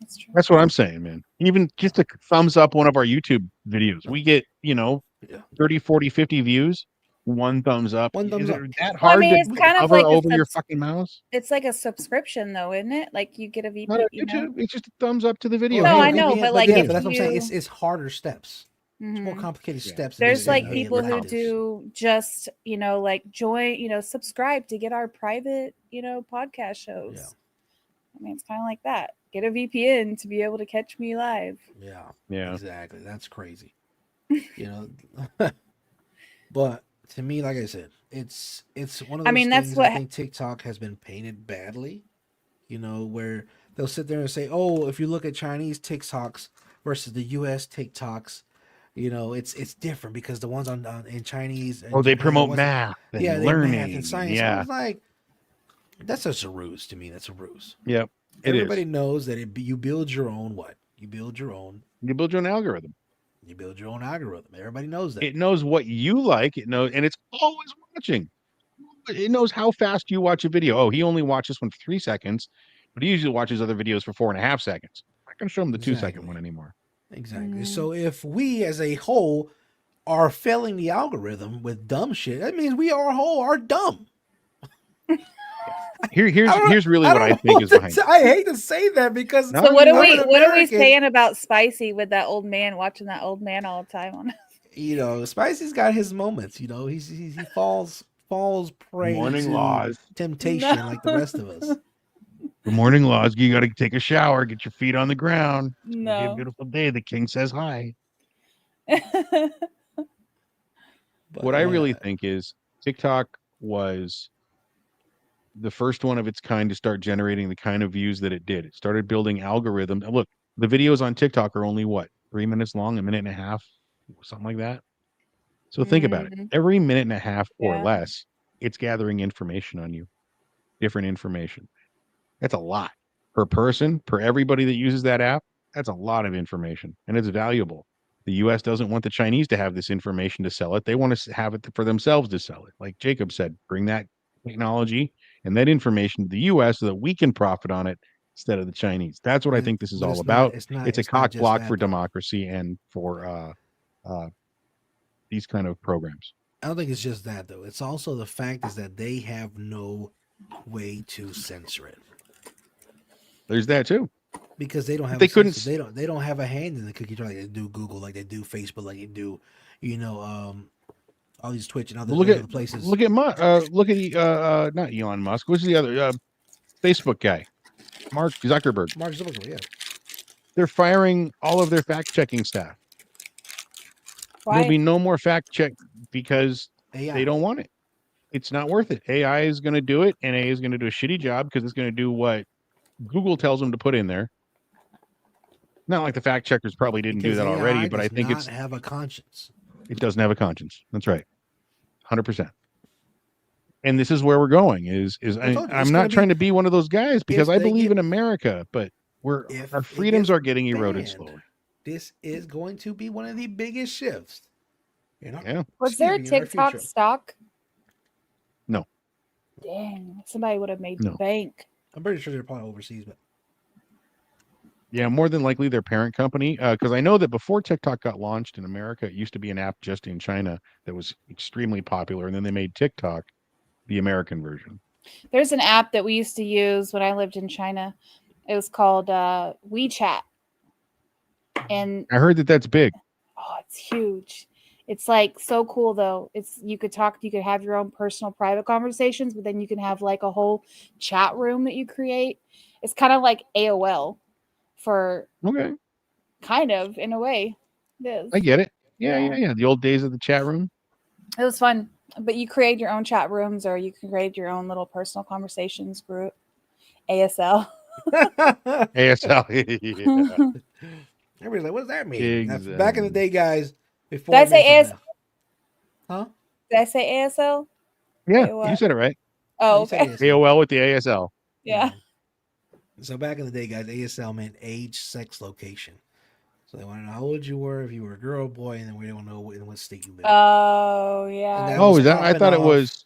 Speaker 1: That's true.
Speaker 3: That's what I'm saying, man. Even just a thumbs up one of our YouTube videos. We get, 30, 40, 50 views, one thumbs up.
Speaker 2: One thumbs
Speaker 3: Is it
Speaker 2: up.
Speaker 3: that
Speaker 1: Well, I
Speaker 3: hard
Speaker 1: mean, it's
Speaker 3: to
Speaker 1: kind of
Speaker 3: hover
Speaker 1: like
Speaker 3: over your fucking mouse?
Speaker 1: It's like a subscription, though, isn't it? Like you get a VPN.
Speaker 3: Not on YouTube. It's just a thumbs up to the video.
Speaker 1: No,
Speaker 3: Hey,
Speaker 1: I know,
Speaker 2: VPN,
Speaker 1: but like
Speaker 2: yeah,
Speaker 1: if
Speaker 2: but that's what I'm saying.
Speaker 1: you-
Speaker 2: It's harder steps. It's more
Speaker 1: Mhm.
Speaker 2: complicated
Speaker 3: Yeah.
Speaker 2: steps. than
Speaker 1: There's
Speaker 2: just
Speaker 1: like
Speaker 2: saying, "Hey,
Speaker 1: people who
Speaker 2: like this."
Speaker 1: do just, like join, subscribe to get our private, podcast shows.
Speaker 2: Yeah.
Speaker 1: I mean, it's kind of like that. Get a VPN to be able to catch me live.
Speaker 3: Yeah.
Speaker 2: Exactly. That's crazy. But to me, like I said, it's one of those
Speaker 1: I mean, that's
Speaker 2: things.
Speaker 1: what-
Speaker 2: I think TikTok has been painted badly. where they'll sit there and say, "Oh, if you look at Chinese TikToks versus the U.S. TikToks, it's different because the ones on in Chinese and
Speaker 3: Oh, they
Speaker 2: Japan, the
Speaker 3: promote
Speaker 2: ones that,
Speaker 3: math and
Speaker 2: yeah, they math and
Speaker 3: learning, and
Speaker 2: science." I
Speaker 3: yeah,
Speaker 2: was like, that's just a ruse to me. That's a ruse.
Speaker 3: yep, it
Speaker 2: Everybody
Speaker 3: is.
Speaker 2: knows that you build your own what? You build your own.
Speaker 3: You build your own algorithm.
Speaker 2: You build your own algorithm. Everybody knows that.
Speaker 3: It knows what you like. It knows, and it's always watching. It knows how fast you watch a video. Oh, he only watches one for 3 seconds, but he usually watches other videos for 4.5 seconds. I'm not going to show him the 2 second one
Speaker 2: Exactly.
Speaker 3: anymore.
Speaker 2: Exactly.
Speaker 1: Mm.
Speaker 2: So if we as a whole are failing the algorithm with dumb shit, that means we are whole are dumb.
Speaker 3: Here's really
Speaker 2: I
Speaker 3: what
Speaker 2: don't
Speaker 3: I
Speaker 2: know
Speaker 3: think
Speaker 2: what
Speaker 3: is behind it.
Speaker 2: I hate to say that because
Speaker 3: No,
Speaker 1: So what
Speaker 3: you're
Speaker 1: are
Speaker 3: not.
Speaker 1: we
Speaker 2: I'm an
Speaker 1: what are we
Speaker 2: American.
Speaker 1: saying about Spicy with that old man watching that old man all the time on?
Speaker 2: Spicy's got his moments. He falls
Speaker 3: Good
Speaker 2: prey
Speaker 3: morning,
Speaker 2: to
Speaker 3: Laws.
Speaker 1: No.
Speaker 2: temptation like the rest of us.
Speaker 3: Good morning, Laws. You got to take a shower, get your feet on the ground. It's going to be a
Speaker 1: No.
Speaker 3: beautiful day. The king says hi.
Speaker 2: But
Speaker 3: What I
Speaker 2: yeah,
Speaker 3: really think is TikTok was the first one of its kind to start generating the kind of views that it did. It started building algorithms. Look, the videos on TikTok are only what, 3 minutes long, a minute and a half, something like that. So think about it.
Speaker 1: Mm,
Speaker 3: Every minute and a half or
Speaker 1: yeah.
Speaker 3: less, it's gathering information on you, different information. That's a lot per person, per everybody that uses that app. That's a lot of information and it's valuable. The US doesn't want the Chinese to have this information to sell it. They want to have it for themselves to sell it. Like Jacob said, bring that technology and that information to the US so that we can profit on it instead of the Chinese. That's what I think this is
Speaker 2: but
Speaker 3: all
Speaker 2: it's not.
Speaker 3: about.
Speaker 2: It's not.
Speaker 3: It's a
Speaker 2: It's not
Speaker 3: cock
Speaker 2: just
Speaker 3: block for
Speaker 2: that though.
Speaker 3: democracy and for uh, these kind of programs.
Speaker 2: I don't think it's just that though. It's also the fact is that they have no way to censor it
Speaker 3: There's that too.
Speaker 2: because they don't
Speaker 3: If
Speaker 2: have
Speaker 3: they
Speaker 2: a
Speaker 3: couldn't,
Speaker 2: censor. They don't have a hand in the cookie jar like they do Google, like they do Facebook, like they do, you know, all these Twitch and other
Speaker 3: look
Speaker 2: and
Speaker 3: at
Speaker 2: other places.
Speaker 3: not Elon Musk. What's the other Facebook guy? Mark Zuckerberg.
Speaker 2: Mark Zuckerberg, yeah.
Speaker 3: They're firing all of their fact checking staff. There'll
Speaker 1: Why?
Speaker 3: be no more fact check because they
Speaker 2: AI.
Speaker 3: don't want it. It's not worth it. AI is going to do it, and AI is going to do a shitty job because it's going to do what Google tells them to put in there. Not like the fact checkers probably didn't do
Speaker 2: Because
Speaker 3: that already,
Speaker 2: AI
Speaker 3: but I
Speaker 2: does
Speaker 3: think
Speaker 2: not have a conscience.
Speaker 3: it doesn't have a conscience. That's right, 100%. And this is where we're going.
Speaker 2: I told you
Speaker 3: I'm
Speaker 2: it's gonna
Speaker 3: not
Speaker 2: be
Speaker 3: trying to be one of those guys because
Speaker 2: if
Speaker 3: I
Speaker 2: they
Speaker 3: believe
Speaker 2: get
Speaker 3: in America, but
Speaker 2: if
Speaker 3: our
Speaker 2: it
Speaker 3: freedoms
Speaker 2: gets
Speaker 3: are getting eroded
Speaker 2: banned,
Speaker 3: slowly.
Speaker 2: this is going to be one of the biggest shifts.
Speaker 3: Yeah.
Speaker 1: Was there a
Speaker 2: In our
Speaker 1: TikTok
Speaker 2: future.
Speaker 1: stock?
Speaker 3: No.
Speaker 1: Dang, somebody would have made
Speaker 3: No.
Speaker 1: bank.
Speaker 2: I'm pretty sure they're probably overseas, but
Speaker 3: Yeah, more than likely their parent company. Because I know that before TikTok got launched in America, it used to be an app just in China that was extremely popular, and then they made TikTok the American version.
Speaker 1: There's an app that we used to use when I lived in China. It was called WeChat, and
Speaker 3: I heard that that's big.
Speaker 1: oh, it's huge. It's like so cool though. You could talk, you could have your own personal private conversations, but then you can have like a whole chat room that you create. It's kind of like AOL for
Speaker 3: Okay,
Speaker 1: kind of in a way. It is.
Speaker 3: I get it. Yeah,
Speaker 1: Yeah.
Speaker 3: yeah, yeah. The old days of the chat room.
Speaker 1: It was fun. But you create your own chat rooms or you can create your own little personal conversations group. ASL.
Speaker 3: ASL. Yeah,
Speaker 2: everybody's like, "What does that mean?" Now, back in the
Speaker 3: exactly.
Speaker 2: day, guys,
Speaker 1: Did
Speaker 2: before
Speaker 1: I
Speaker 2: it meant
Speaker 1: say ASL?
Speaker 2: something else. Huh?
Speaker 1: Did I say ASL?
Speaker 3: Yeah,
Speaker 1: Wait,
Speaker 3: you
Speaker 1: what?
Speaker 3: said it right.
Speaker 2: No,
Speaker 1: Oh,
Speaker 2: you said
Speaker 1: okay.
Speaker 2: ASL.
Speaker 3: AOL with the ASL.
Speaker 1: Yeah.
Speaker 2: So back in the day, guys, ASL meant age, sex, location. So they want to know how old you were, if you were a girl or boy, and then we don't know in what state you lived.
Speaker 1: Oh,
Speaker 2: And
Speaker 1: yeah.
Speaker 2: that
Speaker 3: Oh,
Speaker 2: was
Speaker 3: is that?
Speaker 2: popping off.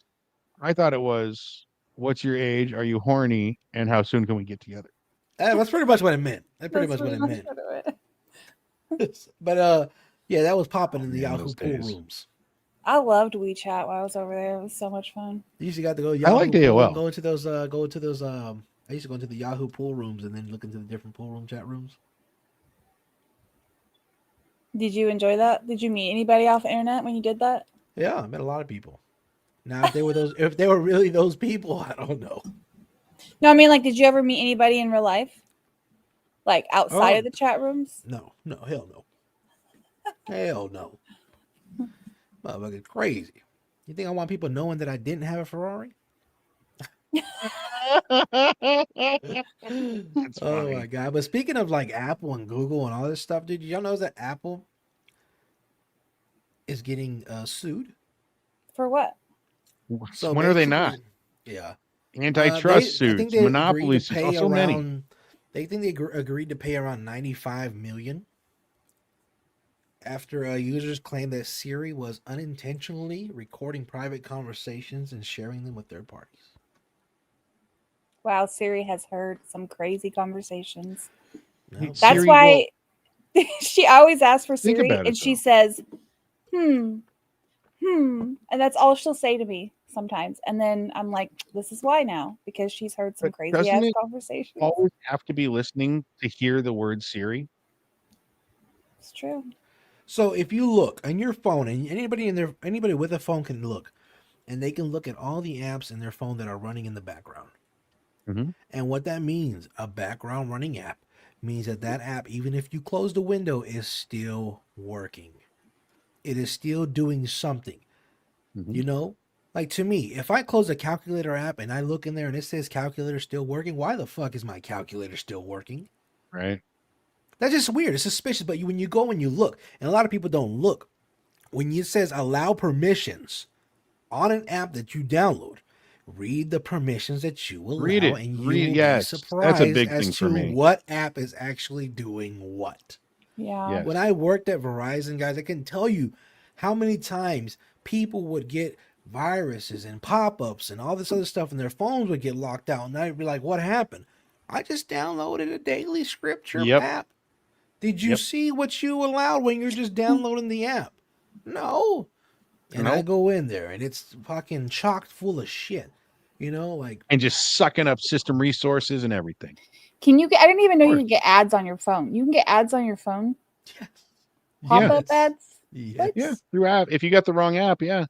Speaker 3: I thought it was. What's your age? Are you horny? And how soon can we get together?
Speaker 2: That's pretty much what it meant. That's pretty
Speaker 1: That's
Speaker 2: much what
Speaker 1: pretty
Speaker 2: it
Speaker 1: much
Speaker 2: meant.
Speaker 1: what it was.
Speaker 2: But yeah, that was popping
Speaker 3: Oh
Speaker 2: in the
Speaker 3: man,
Speaker 2: Yahoo
Speaker 3: those
Speaker 2: pool
Speaker 3: days.
Speaker 2: rooms.
Speaker 1: I loved WeChat while I was over there. It was so much fun.
Speaker 2: You usually got to go to
Speaker 3: I
Speaker 2: Yahoo
Speaker 3: liked
Speaker 2: pool and
Speaker 3: AOL.
Speaker 2: go into those. I used to go into the Yahoo pool rooms and then look into the different pool room chat rooms.
Speaker 1: Did you enjoy that? Did you meet anybody off the internet when you did that?
Speaker 2: Yeah, I met a lot of people. Now, if they were really those people, I don't know.
Speaker 1: No, I mean, like, did you ever meet anybody in real life? Like, outside
Speaker 2: Oh
Speaker 1: of the chat rooms?
Speaker 2: no, hell no, hell no, motherfucker, crazy. You think I want people knowing that I didn't have a Ferrari?
Speaker 3: That's
Speaker 2: Oh
Speaker 3: funny.
Speaker 2: my god! But speaking of like Apple and Google and all this stuff, dude, y'all know that Apple is getting sued?
Speaker 1: For what?
Speaker 2: So
Speaker 3: When are they not?
Speaker 2: basically, yeah,
Speaker 3: Antitrust
Speaker 2: I think
Speaker 3: suits,
Speaker 2: they agreed
Speaker 3: monopoly
Speaker 2: to
Speaker 3: suits, oh,
Speaker 2: pay
Speaker 3: so many.
Speaker 2: around. They think they agreed to pay around 95 million after users claimed that Siri was unintentionally recording private conversations and sharing them with third parties.
Speaker 1: Wow, Siri has heard some crazy conversations.
Speaker 2: No,
Speaker 1: That's
Speaker 3: Siri,
Speaker 2: apparently.
Speaker 3: well,
Speaker 1: why she always asks for
Speaker 3: think
Speaker 1: Siri
Speaker 3: about it
Speaker 1: and she
Speaker 3: though.
Speaker 1: says, hmm, and that's all she'll say to me sometimes. And then I'm like, this is why now, because she's heard some
Speaker 3: But
Speaker 1: crazy
Speaker 3: doesn't
Speaker 1: ass
Speaker 3: it
Speaker 1: conversations.
Speaker 3: always have to be listening to hear the word Siri?
Speaker 1: It's true.
Speaker 2: So if you look on your phone, and anybody with a phone can look, and they can look at all the apps in their phone that are running in the background.
Speaker 3: Hmm.
Speaker 2: And what that means, a background running app, means that that app, even if you close the window, is still working. It is still doing something.
Speaker 3: Hmm.
Speaker 2: You know, like to me, if I close a calculator app and I look in there and it says calculator still working, why the fuck is my calculator still working?
Speaker 3: Right.
Speaker 2: That's just weird. It's suspicious. But when you go and you look, and a lot of people don't look, when it says allow permissions on an app that you download, read the permissions that you
Speaker 3: Read
Speaker 2: allow,
Speaker 3: it.
Speaker 2: and you
Speaker 3: Read.
Speaker 2: will be
Speaker 3: Yes, that's a
Speaker 2: surprised
Speaker 3: big
Speaker 2: as
Speaker 3: thing for
Speaker 2: to
Speaker 3: me.
Speaker 2: what app is actually doing what.
Speaker 1: Yeah.
Speaker 2: When
Speaker 3: Yes.
Speaker 2: I worked at Verizon, guys, I can tell you how many times people would get viruses and pop-ups and all this other stuff, and their phones would get locked out, and I'd be like, "What happened?" I just downloaded a daily scripture
Speaker 3: Yep.
Speaker 2: app. Did you
Speaker 3: Yep.
Speaker 2: see what you allowed when you're just downloading the app? No. And I
Speaker 3: Nope.
Speaker 2: go in there, and it's fucking chocked full of shit. Like,
Speaker 3: And just sucking up system resources and everything.
Speaker 1: Can you get, I didn't even
Speaker 3: Of
Speaker 1: know you
Speaker 3: course.
Speaker 1: could get ads on your phone. You can get ads on your phone?
Speaker 2: yes,
Speaker 1: Pop
Speaker 3: Yeah.
Speaker 1: up
Speaker 2: yes,
Speaker 1: ads? What?
Speaker 3: Yeah.
Speaker 2: yes.
Speaker 3: Through app. If you got the wrong app, yeah.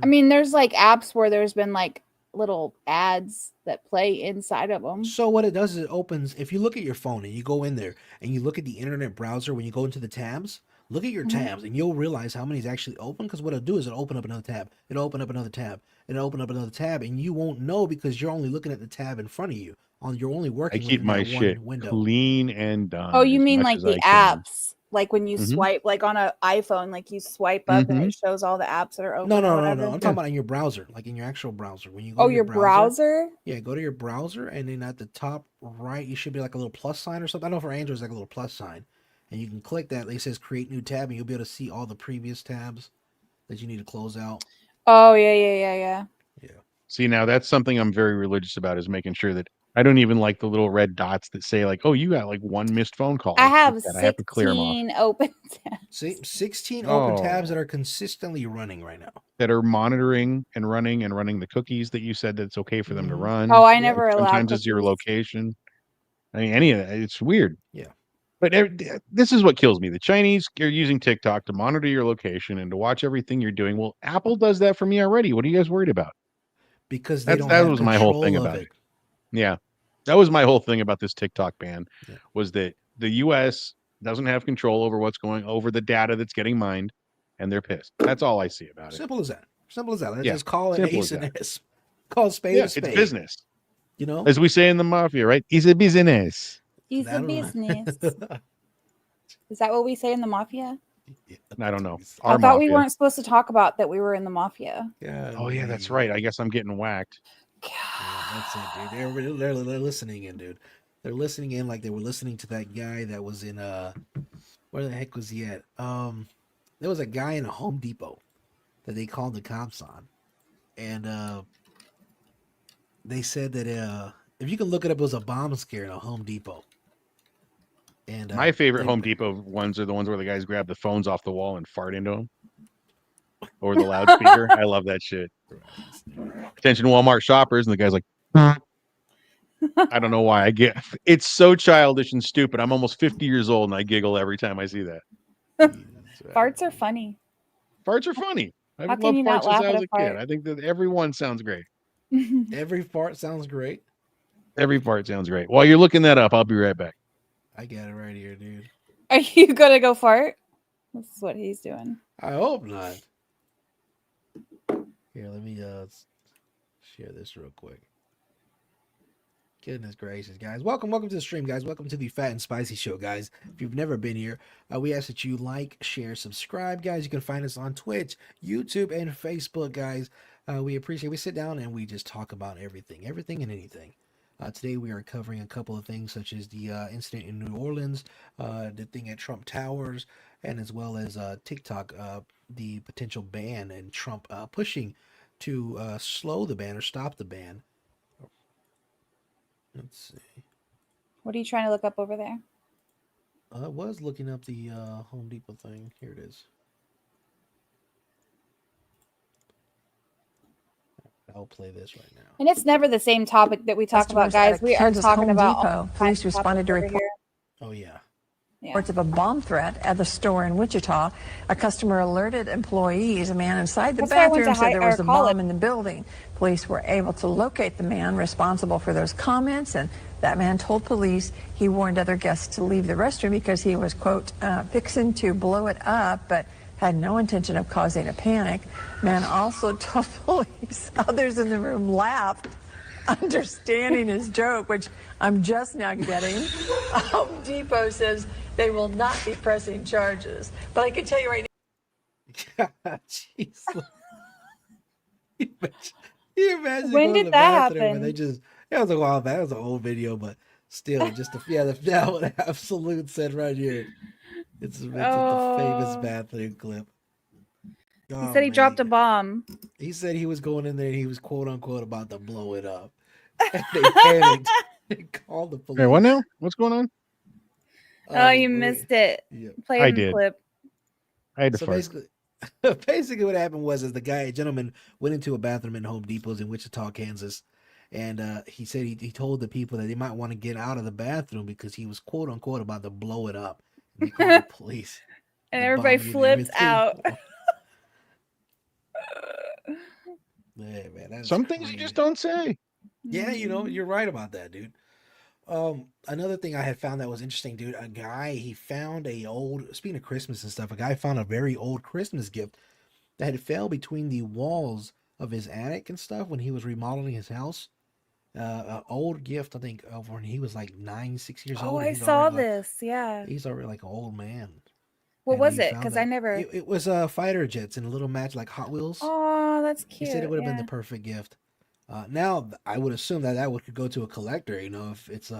Speaker 1: I mean, there's like apps where there's been like little ads that play inside of them.
Speaker 2: So what it does is it opens. If you look at your phone and you go in there and you look at the internet browser when you go into the tabs, look at your
Speaker 1: Mhm.
Speaker 2: tabs and you'll realize how many is actually open. Because what it'll do is it'll open up another tab. It'll open up another tab. It'll open up another tab, and you won't know because you're only looking at the tab in front of you. You're only
Speaker 3: I
Speaker 2: working
Speaker 3: keep
Speaker 2: within
Speaker 3: my
Speaker 2: that
Speaker 3: shit
Speaker 2: one window.
Speaker 3: clean and
Speaker 1: Oh,
Speaker 3: done
Speaker 1: you
Speaker 3: as
Speaker 1: mean
Speaker 3: much
Speaker 1: like
Speaker 3: as
Speaker 1: the
Speaker 3: I can.
Speaker 1: apps? like when you
Speaker 3: Hmm.
Speaker 1: swipe, like on an iPhone, like you swipe up and
Speaker 3: Hmm.
Speaker 1: it shows all the apps that are
Speaker 2: No,
Speaker 1: open or
Speaker 2: no, no, no.
Speaker 1: whatever.
Speaker 2: I'm
Speaker 3: Yeah.
Speaker 2: talking about in your browser, like in your actual browser. When you go
Speaker 1: Oh,
Speaker 2: to your
Speaker 1: your
Speaker 2: browser,
Speaker 1: browser?
Speaker 2: yeah, go to your browser, and then at the top right, you should be like a little plus sign or something. I know for Android, it's like a little plus sign, and you can click that. It says create new tab, and you'll be able to see all the previous tabs that you need to close out.
Speaker 1: Oh, yeah, yeah, yeah, yeah.
Speaker 2: Yeah.
Speaker 3: See, now that's something I'm very religious about is making sure that I don't even like the little red dots that say like, "Oh, you got like one missed phone call."
Speaker 1: I
Speaker 3: I hate
Speaker 1: have
Speaker 3: that. I have to clear them off.
Speaker 1: 16 open
Speaker 2: See,
Speaker 1: tabs.
Speaker 2: 16 open tabs that
Speaker 3: Oh,
Speaker 2: are consistently running right now.
Speaker 3: that are monitoring and running the cookies that you said that it's okay for them to
Speaker 2: Mm-hmm.
Speaker 3: run.
Speaker 1: Oh, I
Speaker 2: Yep.
Speaker 3: Which
Speaker 1: never allow
Speaker 3: sometimes is your
Speaker 1: cookies.
Speaker 3: location. I mean, any of that. It's weird.
Speaker 2: Yeah.
Speaker 3: But this is what kills me. The Chinese are using TikTok to monitor your location and to watch everything you're doing. Well, Apple does that for me already. What are you guys worried about?
Speaker 2: Because they don't
Speaker 3: That
Speaker 2: have
Speaker 3: was my whole thing
Speaker 2: control of
Speaker 3: about
Speaker 2: it.
Speaker 3: it. Yeah. That was my whole thing about this TikTok ban
Speaker 2: Yeah.
Speaker 3: was that the US doesn't have control over what's going over the data that's getting mined and they're pissed. That's all I see about it.
Speaker 2: Simple as that. Simple as that. Let's
Speaker 3: Yeah.
Speaker 2: just call it
Speaker 3: Simple as
Speaker 2: ace and
Speaker 3: that.
Speaker 2: S. Call spade a
Speaker 3: Yeah, it's
Speaker 2: spade.
Speaker 3: business.
Speaker 2: You know?
Speaker 3: As we say in the mafia, right? It's a business.
Speaker 1: It's
Speaker 2: I
Speaker 1: a
Speaker 2: don't
Speaker 1: business.
Speaker 2: know.
Speaker 1: Is that what we say in the mafia?
Speaker 3: I don't know.
Speaker 1: I
Speaker 3: Our
Speaker 1: thought we
Speaker 3: mafia.
Speaker 1: weren't supposed to talk about that we were in the mafia.
Speaker 3: Oh yeah, that's right. I guess I'm getting whacked.
Speaker 2: Yeah, that's it, dude. They're listening in, dude. They're listening in like they were listening to that guy that was in where the heck was he at? There was a guy in a Home Depot that they called the cops on, and they said that if you can look it up, it was a bomb scare in a Home Depot, and
Speaker 3: My favorite
Speaker 2: they
Speaker 3: Home Depot ones are the ones where the guys grab the phones off the wall and fart into them over the loudspeaker. I love that shit. Attention Walmart shoppers, and the guy's like, I don't know why I get it's so childish and stupid. I'm almost 50 years old and I giggle every time I see that.
Speaker 1: Farts are funny.
Speaker 3: Farts are funny.
Speaker 1: How
Speaker 3: I've
Speaker 1: can
Speaker 3: loved
Speaker 1: you
Speaker 3: farts
Speaker 1: not
Speaker 3: since
Speaker 1: laugh
Speaker 3: I
Speaker 1: at
Speaker 3: was
Speaker 1: a
Speaker 3: a kid.
Speaker 1: fart?
Speaker 3: I think that every one sounds great.
Speaker 2: Every fart sounds great.
Speaker 3: Every fart sounds great. While you're looking that up, I'll be right back.
Speaker 2: I got it right here, dude.
Speaker 1: Are you gonna go fart? This is what he's doing.
Speaker 2: I hope not. Here, let me share this real quick. Goodness gracious, guys. Welcome to the stream, guys. Welcome to the Fat and Spicy Show, guys. If you've never been here, we ask that you like, share, subscribe, guys. You can find us on Twitch, YouTube, and Facebook, guys. We appreciate we sit down and we just talk about everything and anything. Today we are covering a couple of things such as the incident in New Orleans, the thing at Trump Towers, and as well as TikTok, the potential ban and Trump pushing to slow the ban or stop the ban. Let's see.
Speaker 1: What are you trying to look up over there?
Speaker 2: I was looking up the Home Depot thing. Here it is. I'll play this right now.
Speaker 1: And it's never the same topic that we talk about, guys. We are talking about
Speaker 4: Depot. Police responded to reports
Speaker 2: Oh yeah.
Speaker 4: of a bomb threat at the store in Wichita. A customer alerted employees. A man inside the
Speaker 1: That's why I went
Speaker 4: bathroom
Speaker 1: to
Speaker 4: said there was a
Speaker 1: college.
Speaker 4: bomb in the building. Police were able to locate the man responsible for those comments, and that man told police he warned other guests to leave the restroom because he was, quote, fixing to blow it up, but had no intention of causing a panic. Man also told police others in the room laughed, understanding his joke, which I'm just now getting. Home Depot says they will not be pressing charges. But I can tell you right
Speaker 2: now. Jeez. You imagine
Speaker 1: when
Speaker 2: going to
Speaker 1: did
Speaker 2: the
Speaker 1: that
Speaker 2: bathroom
Speaker 1: happen?
Speaker 2: and they just, it was a while back. It was an old video, but still, just that what Absolute said right here. It's the famous bathroom clip.
Speaker 1: He said he dropped a bomb.
Speaker 2: He said he was going in there and he was quote unquote about to blow it up. And they panicked and called the police.
Speaker 3: Hey, what now? What's going on?
Speaker 1: Oh, you missed it.
Speaker 2: Yeah.
Speaker 1: Play
Speaker 3: I
Speaker 1: in the
Speaker 3: did.
Speaker 1: clip.
Speaker 3: I had to
Speaker 2: So
Speaker 3: fart.
Speaker 2: basically what happened was is a gentleman went into a bathroom in Home Depot's in Wichita, Kansas. And he said he told the people that they might want to get out of the bathroom because he was quote unquote about to blow it up. And they called the police.
Speaker 1: And everybody flips out.
Speaker 2: Yeah, man, that's
Speaker 3: Some things you just don't say.
Speaker 2: Yeah, you're right about that, dude. Another thing I had found that was interesting, dude. A guy he found speaking of Christmas and stuff, a guy found a very old Christmas gift that had fell between the walls of his attic and stuff when he was remodeling his house. An old gift, I think, of when he was like 6 years old.
Speaker 1: Oh, I saw this. Yeah.
Speaker 2: He's already like an old man.
Speaker 1: What was it? Because I never.
Speaker 2: It was fighter jets in a little match like Hot Wheels.
Speaker 1: Oh, that's cute.
Speaker 2: He said it would have been the perfect gift. Now I would assume that could go to a collector. If it's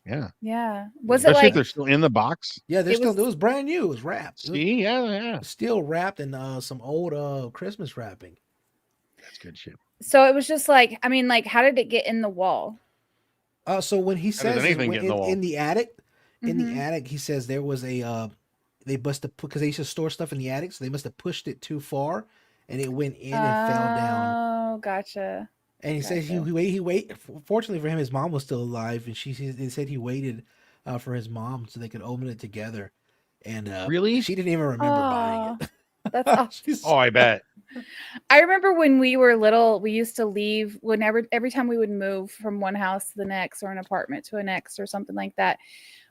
Speaker 3: Yeah.
Speaker 1: Yeah. Was
Speaker 3: Especially
Speaker 1: it like
Speaker 3: if they're still in the box?
Speaker 2: Yeah, it was brand new. It was wrapped.
Speaker 3: See, yeah.
Speaker 2: Still wrapped in some old Christmas wrapping.
Speaker 3: That's good shit.
Speaker 1: So it was just like, I mean, like, how did it get in the wall?
Speaker 2: So when he says in the attic, he says there was they must have because they used to store stuff in the attic, so they must have pushed it too far, and it went in and fell down.
Speaker 1: Oh, gotcha.
Speaker 2: And he says he waited. Fortunately for him, his mom was still alive, and they said he waited for his mom so they could open it together. And
Speaker 3: really,
Speaker 2: she didn't even remember buying it.
Speaker 1: That's awesome.
Speaker 3: Oh, I bet.
Speaker 1: I remember when we were little, we used to leave every time we would move from one house to the next or an apartment to the next or something like that.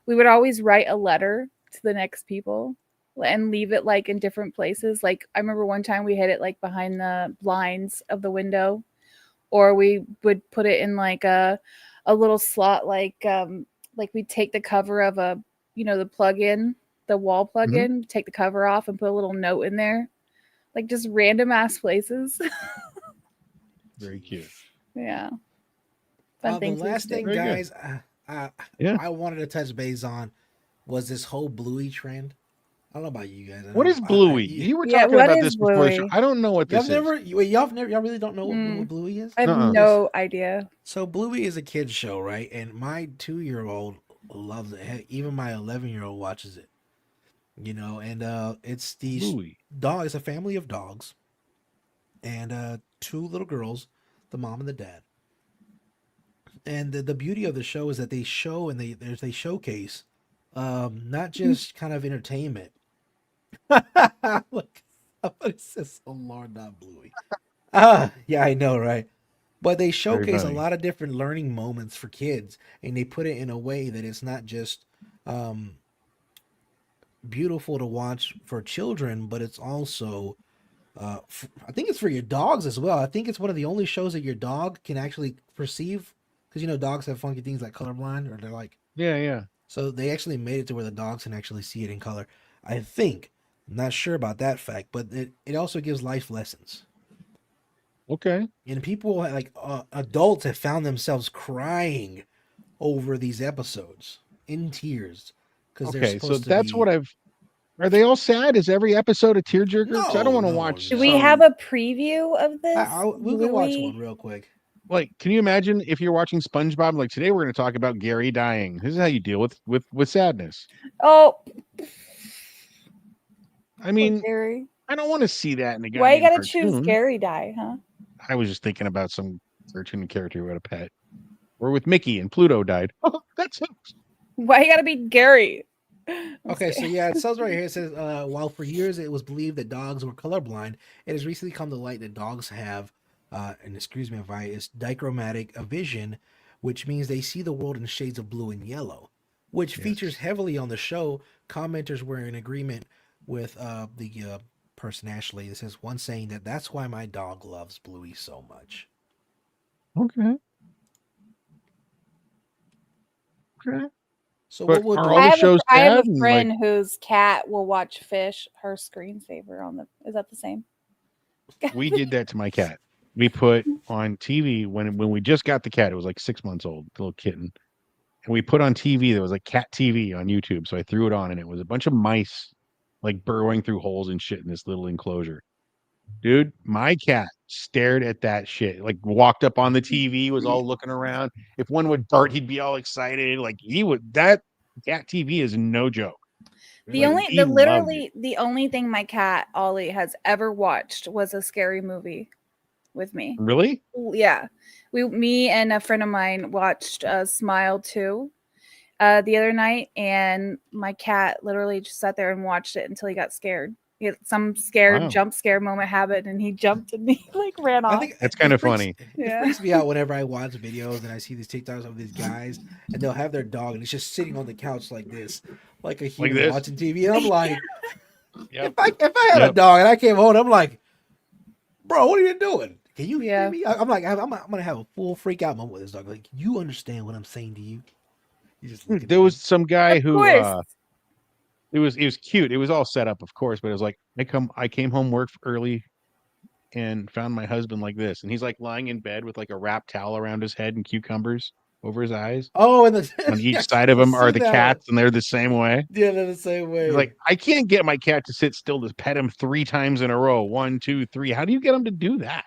Speaker 1: We would always write a letter to the next people and leave it like in different places. Like I remember one time we hid it like behind the blinds of the window, or we would put it in like a little slot, like we'd take the cover of the plug-in, the wall plug-in, take the cover off and put a little note in there. Like just random ass places.
Speaker 3: Very cute.
Speaker 1: Yeah. Fun things.
Speaker 2: The last thing, guys, I wanted to touch base on was this whole Bluey trend. I don't know about you guys.
Speaker 3: What is Bluey? You were talking about this before the show. I don't know what this is.
Speaker 2: Y'all really don't know what Bluey is?
Speaker 1: I have no idea.
Speaker 2: So Bluey is a kid's show, right? And my 2-year-old loves it. Even my 11-year-old watches it. And it's these dogs. It's a family of dogs, and 2 little girls, the mom and the dad. And the beauty of the show is that they show and they showcase, not just kind of entertainment. Look, somebody says, "Oh Lord, not Bluey." Yeah, I know, right? But they showcase a lot of different learning moments for kids, and they put it in a way that it's not just beautiful to watch for children, but it's also I think it's for your dogs as well. I think it's one of the only shows that your dog can actually perceive because you know dogs have funky things like colorblind, or they're like.
Speaker 3: Yeah.
Speaker 2: So they actually made it to where the dogs can actually see it in color. I think. I'm not sure about that fact, but it also gives life lessons.
Speaker 3: Okay.
Speaker 2: And people like adults have found themselves crying over these episodes in tears because they're
Speaker 3: Okay. So
Speaker 2: supposed to
Speaker 3: that's what
Speaker 2: be.
Speaker 3: I've. Are they all sad? Is every episode a tearjerker? Because I don't
Speaker 2: No,
Speaker 3: want to
Speaker 2: no,
Speaker 3: watch
Speaker 1: Do we
Speaker 2: no.
Speaker 1: have
Speaker 3: some.
Speaker 1: a preview of this?
Speaker 2: We'll go watch
Speaker 1: Bluey?
Speaker 2: one real quick.
Speaker 3: Like, can you imagine if you're watching SpongeBob? Like today, we're going to talk about Gary dying. This is how you deal with sadness.
Speaker 1: Oh,
Speaker 3: I
Speaker 1: poor
Speaker 3: mean,
Speaker 1: Gary.
Speaker 3: I don't want to see that in a
Speaker 1: Why you
Speaker 3: goddamn
Speaker 1: gotta choose
Speaker 3: cartoon.
Speaker 1: Gary die, huh?
Speaker 3: I was just thinking about some cartoon character who had a pet, or with Mickey and Pluto died. Oh, that's
Speaker 1: Why you gotta be Gary? I'm
Speaker 2: Okay, so
Speaker 1: scared.
Speaker 2: yeah, it says right here. It says, while for years it was believed that dogs were colorblind, it has recently come to light that dogs have, and excuse me if I, is dichromatic vision, which means they see the world in shades of blue and yellow, which features
Speaker 3: yes.
Speaker 2: heavily on the show. Commenters were in agreement with the person Ashley. It says one saying that that's why my dog loves Bluey so much.
Speaker 3: Okay. Okay.
Speaker 2: So
Speaker 3: But
Speaker 2: what would
Speaker 3: are all
Speaker 1: I
Speaker 3: the
Speaker 1: have a
Speaker 3: shows
Speaker 1: I have a
Speaker 3: sad and like
Speaker 1: friend whose cat will watch fish. Her screensaver on the is that the same?
Speaker 3: we did that to my cat? We put on TV when we just got the cat. It was like 6 months old, the little kitten, and we put on TV. There was like cat TV on YouTube, so I threw it on, and it was a bunch of mice like burrowing through holes and shit in this little enclosure. Dude, my cat stared at that shit. Like walked up on the TV, was all looking around. If one would dart, he'd be all excited. Like he would. That cat TV is no joke.
Speaker 1: The
Speaker 3: Like
Speaker 2: Really?
Speaker 1: only
Speaker 3: he
Speaker 1: the
Speaker 3: loved it.
Speaker 1: literally the only thing my cat Ollie has ever watched was a scary movie with me.
Speaker 3: Really?
Speaker 1: Yeah. Me and a friend of mine watched Smile 2 the other night, and my cat literally just sat there and watched it until he got scared. He had some scared
Speaker 3: Wow.
Speaker 1: jump scare moment happened, and he jumped and he like ran
Speaker 2: I
Speaker 1: off.
Speaker 2: think
Speaker 3: That's kind of funny.
Speaker 2: It
Speaker 1: Yeah.
Speaker 2: freaks me out whenever I watch videos and I see these TikToks of these guys and they'll have their dog and it's just sitting on the couch like this, like a
Speaker 3: Like
Speaker 2: human
Speaker 3: this.
Speaker 2: watching TV. And I'm like,
Speaker 3: Yep.
Speaker 2: if I had a
Speaker 3: Yep.
Speaker 2: dog and I came home, I'm like, bro, what are you doing? Can you hear
Speaker 1: Yeah.
Speaker 2: me? I'm like, I'm gonna have a full freak out moment with this dog. Like, you understand what I'm saying to you? You just looking
Speaker 3: There
Speaker 2: at
Speaker 3: was
Speaker 2: me.
Speaker 3: some guy
Speaker 1: Of
Speaker 3: who
Speaker 1: course.
Speaker 3: it was cute. It was all set up, of course, but it was like I came home work early and found my husband like this, and he's like lying in bed with like a wrapped towel around his head and cucumbers over his eyes.
Speaker 2: Oh, and
Speaker 3: On each
Speaker 2: yes,
Speaker 3: side of
Speaker 2: I've
Speaker 3: him are
Speaker 2: seen
Speaker 3: the
Speaker 2: that one.
Speaker 3: cats, and they're the same way.
Speaker 2: Yeah, they're the same
Speaker 3: He's
Speaker 2: way.
Speaker 3: like, I can't get my cat to sit still to pet him 3 times in a row. 1, 2, 3. How do you get him to do that?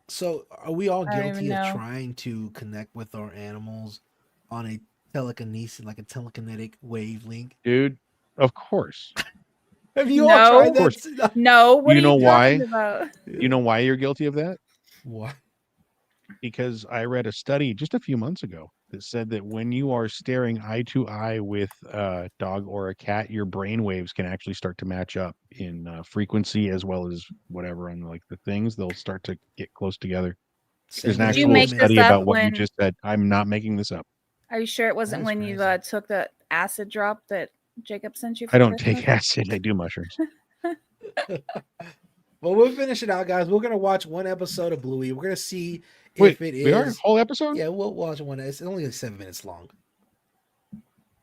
Speaker 2: So, are we all
Speaker 1: I don't even
Speaker 2: guilty of
Speaker 1: know.
Speaker 2: trying to connect with our animals on a telekinesis, like a telekinetic wavelength?
Speaker 3: Dude, of course.
Speaker 2: Have you all tried
Speaker 1: No.
Speaker 3: Of course.
Speaker 2: that?
Speaker 1: No, what
Speaker 3: You
Speaker 1: are
Speaker 3: know
Speaker 1: you
Speaker 3: why?
Speaker 1: talking about?
Speaker 3: You know why you're guilty of that?
Speaker 2: Why?
Speaker 3: Because I read a study just a few months ago that said that when you are staring eye to eye with a dog or a cat, your brain waves can actually start to match up in frequency as well as whatever on like the things. They'll start to get close together. There's
Speaker 2: Same
Speaker 3: an
Speaker 2: with
Speaker 1: Did you
Speaker 3: actual
Speaker 1: make
Speaker 2: women.
Speaker 1: this
Speaker 3: study
Speaker 1: up
Speaker 3: about what you
Speaker 1: when
Speaker 3: just said. I'm not making this up.
Speaker 1: are you sure it wasn't
Speaker 2: That's
Speaker 1: when you
Speaker 2: crazy.
Speaker 1: took the acid drop that Jacob sent you
Speaker 3: I
Speaker 1: for
Speaker 3: don't
Speaker 1: Christmas?
Speaker 3: take acid. I do mushrooms.
Speaker 2: Well, we'll finish it out, guys. We're gonna watch one episode of Bluey. We're gonna see
Speaker 3: Wait,
Speaker 2: if it
Speaker 3: we are
Speaker 2: is.
Speaker 3: whole episode?
Speaker 2: Yeah, we'll watch one. It's only like 7 minutes long,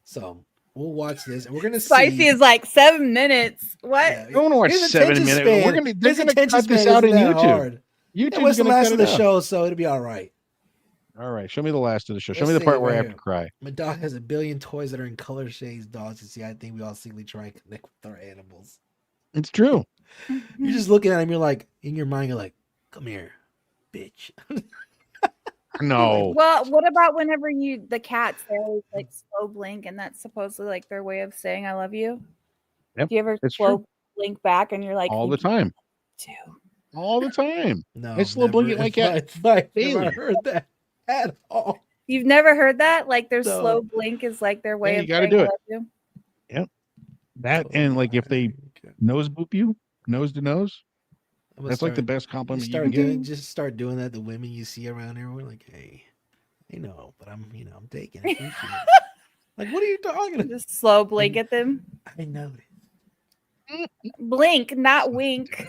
Speaker 2: so we'll watch this, and we're gonna
Speaker 1: Spicy
Speaker 2: see.
Speaker 1: is like 7 minutes. What?
Speaker 2: Yeah,
Speaker 3: I don't want to watch
Speaker 2: his
Speaker 3: 7
Speaker 2: attention
Speaker 3: minutes.
Speaker 2: span.
Speaker 3: They're
Speaker 2: His
Speaker 3: gonna
Speaker 2: attention
Speaker 3: cut this
Speaker 2: span
Speaker 3: out
Speaker 2: isn't
Speaker 3: in
Speaker 2: that
Speaker 3: YouTube.
Speaker 2: hard.
Speaker 3: YouTube's
Speaker 2: And what's the
Speaker 3: gonna
Speaker 2: last
Speaker 3: cut
Speaker 2: of
Speaker 3: it
Speaker 2: the
Speaker 3: out.
Speaker 2: show? So it'll be all right.
Speaker 3: All right, show me the last of the show. Show
Speaker 2: Let's
Speaker 3: me the
Speaker 2: see
Speaker 3: part
Speaker 2: it
Speaker 3: where I
Speaker 2: right
Speaker 3: have to
Speaker 2: here.
Speaker 3: cry.
Speaker 2: My dog has a billion toys that are in color shades. Dogs, you see, I think we all secretly try and connect with our animals.
Speaker 3: It's true.
Speaker 2: You're just looking at him. You're like, in your mind, you're like, "Come here, bitch."
Speaker 3: No.
Speaker 1: Well, what about whenever the cats they always like slow blink and that's supposedly like their way of saying I love you?
Speaker 3: Yep,
Speaker 1: Do you ever
Speaker 3: it's
Speaker 1: slow
Speaker 3: true.
Speaker 1: blink back and you're like
Speaker 3: All the
Speaker 1: thinking
Speaker 3: time.
Speaker 1: too?
Speaker 3: All the time.
Speaker 2: No,
Speaker 3: I slow blink at my cat
Speaker 2: Have I
Speaker 3: daily.
Speaker 2: heard that at all?
Speaker 1: You've never heard that? Like their
Speaker 2: No.
Speaker 1: slow blink is like their way
Speaker 3: Yeah,
Speaker 1: of
Speaker 3: you gotta
Speaker 1: saying
Speaker 3: do
Speaker 1: I
Speaker 3: it.
Speaker 1: love you.
Speaker 3: Yep. That and like if they nose boop you, nose to nose,
Speaker 2: I'm gonna
Speaker 3: that's like the
Speaker 2: start,
Speaker 3: best
Speaker 2: you
Speaker 3: compliment you
Speaker 2: start
Speaker 3: can get.
Speaker 2: doing, just start doing that. The women you see around here, we're like, hey, they know, but I'm taking it. Appreciate it. Like, what are you talking about?
Speaker 1: Just slow blink at them.
Speaker 2: I noticed.
Speaker 1: Blink, not wink.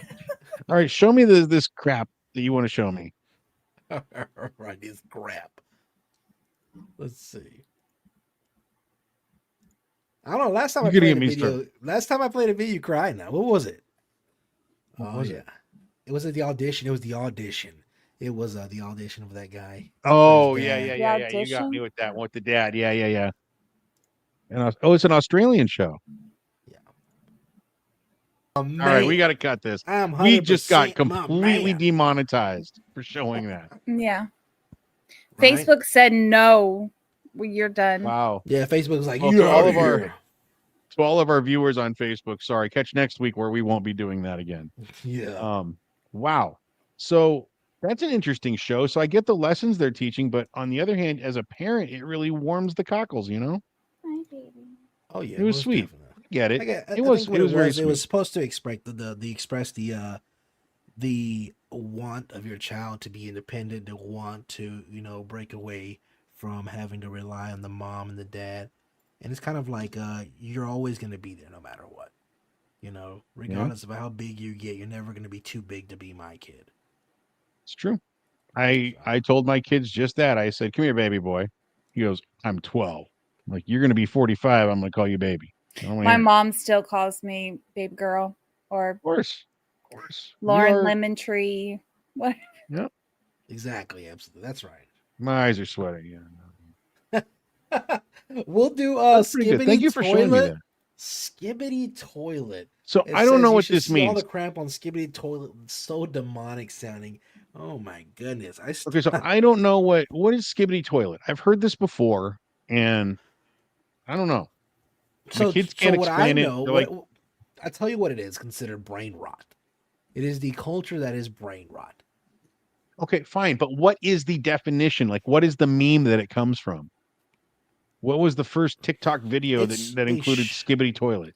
Speaker 3: All right, show me this crap that you want to show me.
Speaker 2: Right, this crap. Let's see. I don't know. Last time I
Speaker 3: You're gonna
Speaker 2: played
Speaker 3: get
Speaker 2: a
Speaker 3: me
Speaker 2: video,
Speaker 3: started.
Speaker 2: you cried. Now, what was it?
Speaker 3: What
Speaker 2: Oh
Speaker 3: was
Speaker 2: yeah,
Speaker 3: it?
Speaker 2: it wasn't the audition. It was the audition. It was the audition of that guy with his
Speaker 3: Oh yeah, yeah,
Speaker 2: dad.
Speaker 1: The
Speaker 3: yeah, yeah. You got me
Speaker 1: audition.
Speaker 3: with that one with the dad. Yeah, yeah, yeah. And oh, it's an Australian show.
Speaker 2: Yeah. Oh
Speaker 3: All right, we
Speaker 2: man,
Speaker 3: got to cut this.
Speaker 2: I'm
Speaker 3: We just got
Speaker 2: 100% my
Speaker 3: completely
Speaker 2: man.
Speaker 3: demonetized for showing that.
Speaker 1: Yeah.
Speaker 2: Right?
Speaker 1: Facebook said no. Well, you're done.
Speaker 3: Wow.
Speaker 2: Yeah. Facebook's like,
Speaker 3: Well,
Speaker 2: you out of here.
Speaker 3: to all of our viewers on Facebook, sorry. Catch next week where we won't be doing that again.
Speaker 2: Yeah.
Speaker 3: Wow. So that's an interesting show. So I get the lessons they're teaching, but on the other hand, as a parent, it really warms the cockles, you know?
Speaker 1: Hi, baby.
Speaker 2: Oh yeah,
Speaker 3: It was
Speaker 2: most
Speaker 3: sweet.
Speaker 2: definitely.
Speaker 3: Get it.
Speaker 2: I
Speaker 3: It
Speaker 2: think
Speaker 3: was
Speaker 2: what
Speaker 3: very
Speaker 2: it was
Speaker 3: sweet.
Speaker 2: supposed to express the want of your child to be independent, to want to, break away from having to rely on the mom and the dad. And it's kind of like you're always going to be there no matter what.
Speaker 3: Yeah,
Speaker 2: Regardless of how big you get, you're never going to be too big to be my kid.
Speaker 3: it's true. I told my kids just that. I said, "Come here, baby boy." He goes, "I'm 12." I'm like, "You're going to be 45. I'm going to call you baby." I don't want to
Speaker 1: My
Speaker 3: hear it.
Speaker 1: mom still calls me babe girl or
Speaker 3: Of course. Of course. We
Speaker 1: Lauren
Speaker 3: are.
Speaker 1: Lemon Tree. What?
Speaker 3: Yeah.
Speaker 2: Exactly, absolutely. That's right.
Speaker 3: My eyes are sweating. Yeah.
Speaker 2: We'll do
Speaker 3: That's pretty good. Thank
Speaker 2: Skibbity
Speaker 3: you for showing me
Speaker 2: Toilet.
Speaker 3: that.
Speaker 2: Skibbity Toilet.
Speaker 3: So
Speaker 2: It
Speaker 3: I don't know
Speaker 2: says you
Speaker 3: what
Speaker 2: should
Speaker 3: this
Speaker 2: see all
Speaker 3: means.
Speaker 2: the cramp on Skibbity Toilet. It's so demonic sounding. Oh my goodness.
Speaker 3: Okay, so I don't know what is skibbity toilet. I've heard this before, and I don't know. My kids
Speaker 2: so
Speaker 3: can't
Speaker 2: what I
Speaker 3: explain it.
Speaker 2: know,
Speaker 3: They're like,
Speaker 2: I tell you what it is considered brain rot. It is the culture that is brain rot.
Speaker 3: okay, fine, but what is the definition? Like, what is the meme that it comes from? What was the first TikTok video that,
Speaker 2: It's
Speaker 3: that
Speaker 2: a
Speaker 3: included skibbity toilet?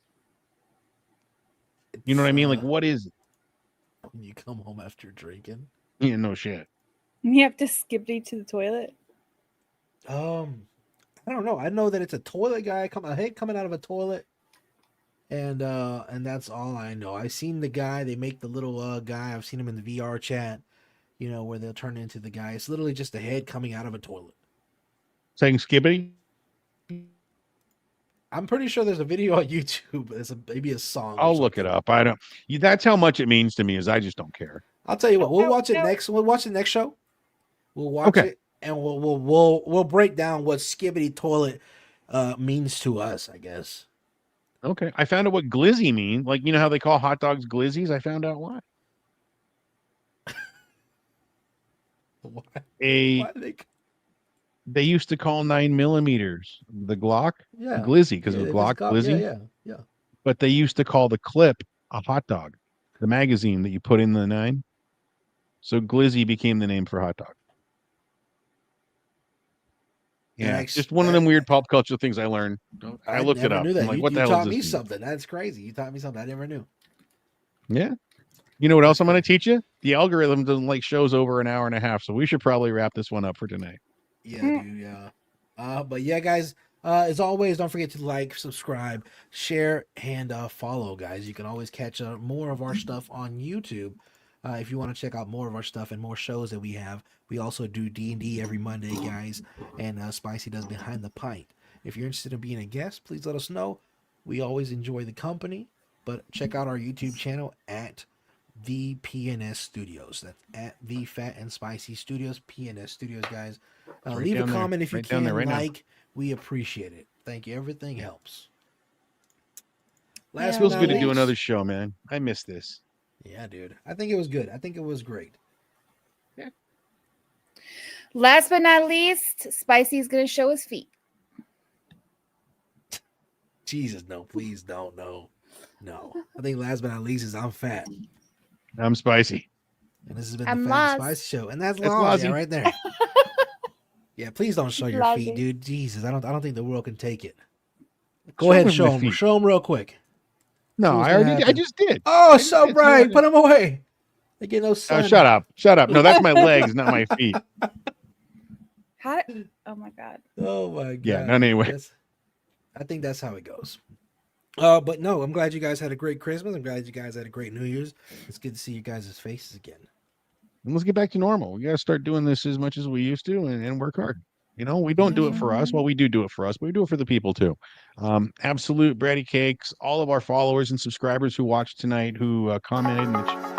Speaker 3: You know
Speaker 2: it's
Speaker 3: what I mean? Like, what is it?
Speaker 2: when you come home after drinking.
Speaker 3: Yeah, no shit.
Speaker 1: You have to skibbity to the toilet.
Speaker 2: I don't know. I know that it's a toilet guy a head coming out of a toilet. And that's all I know. I've seen the guy, they make the little guy, I've seen him in the VR chat, where they'll turn into the guy. It's literally just a head coming out of a toilet.
Speaker 3: Saying skibbity?
Speaker 2: I'm pretty sure there's a video on YouTube. There's maybe a song.
Speaker 3: I'll look it up. I don't. That's how much it means to me. Is I just don't care.
Speaker 2: I'll tell you what. We'll watch it
Speaker 1: no.
Speaker 2: next. We'll watch the next show. We'll watch
Speaker 3: Okay.
Speaker 2: it, and we'll break down what skibbity toilet means to us. I guess.
Speaker 3: Okay, I found out what glizzy mean. Like, you know how they call hot dogs glizzies? I found out why.
Speaker 2: Why?
Speaker 3: A
Speaker 2: Why do
Speaker 3: they used to call 9mm the Glock
Speaker 2: yeah.
Speaker 3: glizzy because
Speaker 2: Yeah,
Speaker 3: it was
Speaker 2: they
Speaker 3: Glock
Speaker 2: just call-
Speaker 3: glizzy.
Speaker 2: yeah.
Speaker 3: But they used to call the clip a hot dog, the magazine that you put in the 9. So glizzy became the name for hot dog. Yeah,
Speaker 2: Next-
Speaker 3: just one of them weird pop culture things I learned. I looked it
Speaker 2: never
Speaker 3: up.
Speaker 2: knew that.
Speaker 3: I'm like,
Speaker 2: you
Speaker 3: what the hell
Speaker 2: taught
Speaker 3: does
Speaker 2: me
Speaker 3: this mean?
Speaker 2: something. That's crazy. You taught me something I never knew.
Speaker 3: Yeah. You know what else I'm going to teach you? The algorithm doesn't like shows over an hour and a half, so we should probably wrap this one up for tonight.
Speaker 2: Yeah, dude. Yeah. But yeah, guys. As always, don't forget to like, subscribe, share, and follow, guys. You can always catch more of our stuff on YouTube. If you want to check out more of our stuff and more shows that we have, we also do D&D every Monday, guys. And Spicy does Behind the Pint. If you're interested in being a guest, please let us know. We always enjoy the company. But check out our YouTube channel at the PNS Studios. That's at the Phat and Spicy Studios, PNS Studios, guys.
Speaker 3: Right
Speaker 2: Leave a
Speaker 3: down there.
Speaker 2: comment if you
Speaker 3: Right down
Speaker 2: can.
Speaker 3: there right now.
Speaker 2: We appreciate it. Thank you. Everything helps.
Speaker 1: Yeah.
Speaker 2: Last
Speaker 3: Feels
Speaker 2: but
Speaker 3: good
Speaker 2: not
Speaker 3: to do
Speaker 2: least-
Speaker 3: another show, man. I miss this.
Speaker 2: Yeah, dude. I think it was good. I think it was great.
Speaker 1: Last but not least, Spicy's gonna show his feet.
Speaker 2: Jesus, no, please don't. No. I think last but not least is I'm fat.
Speaker 3: I'm spicy.
Speaker 2: And this has been
Speaker 1: I'm
Speaker 2: the Fat and
Speaker 1: Laz.
Speaker 2: Spicy Show. And that's
Speaker 3: That's
Speaker 2: Laz, yeah,
Speaker 3: Lazzy.
Speaker 2: right there. Yeah, please don't show your feet,
Speaker 1: Lazzy.
Speaker 2: dude. Jesus, I don't think the world can take it.
Speaker 3: Show
Speaker 2: Go ahead and
Speaker 3: him
Speaker 2: show
Speaker 3: the
Speaker 2: them.
Speaker 3: feet.
Speaker 2: Show them real quick.
Speaker 3: No,
Speaker 2: what's
Speaker 3: I
Speaker 2: gonna
Speaker 3: already. I
Speaker 2: happen.
Speaker 3: just did.
Speaker 2: Oh,
Speaker 3: I just
Speaker 2: so
Speaker 3: did.
Speaker 2: bright. Put them away. They get no
Speaker 3: Oh,
Speaker 2: sun.
Speaker 3: shut up. Shut up. No, that's my legs, not my feet.
Speaker 1: How? Oh my god.
Speaker 2: Oh my god.
Speaker 3: Yeah, none anyway.
Speaker 2: I think that's how it goes. But no, I'm glad you guys had a great Christmas. I'm glad you guys had a great New Year's. It's good to see you guys' faces again.
Speaker 3: And let's get back to normal. We got to start doing this as much as we used to and work hard. You know, we don't do it for us. Well, we do it for us, but we do it for the people too. Absolute Bratty Cakes, all of our followers and subscribers who watched tonight, who commented in the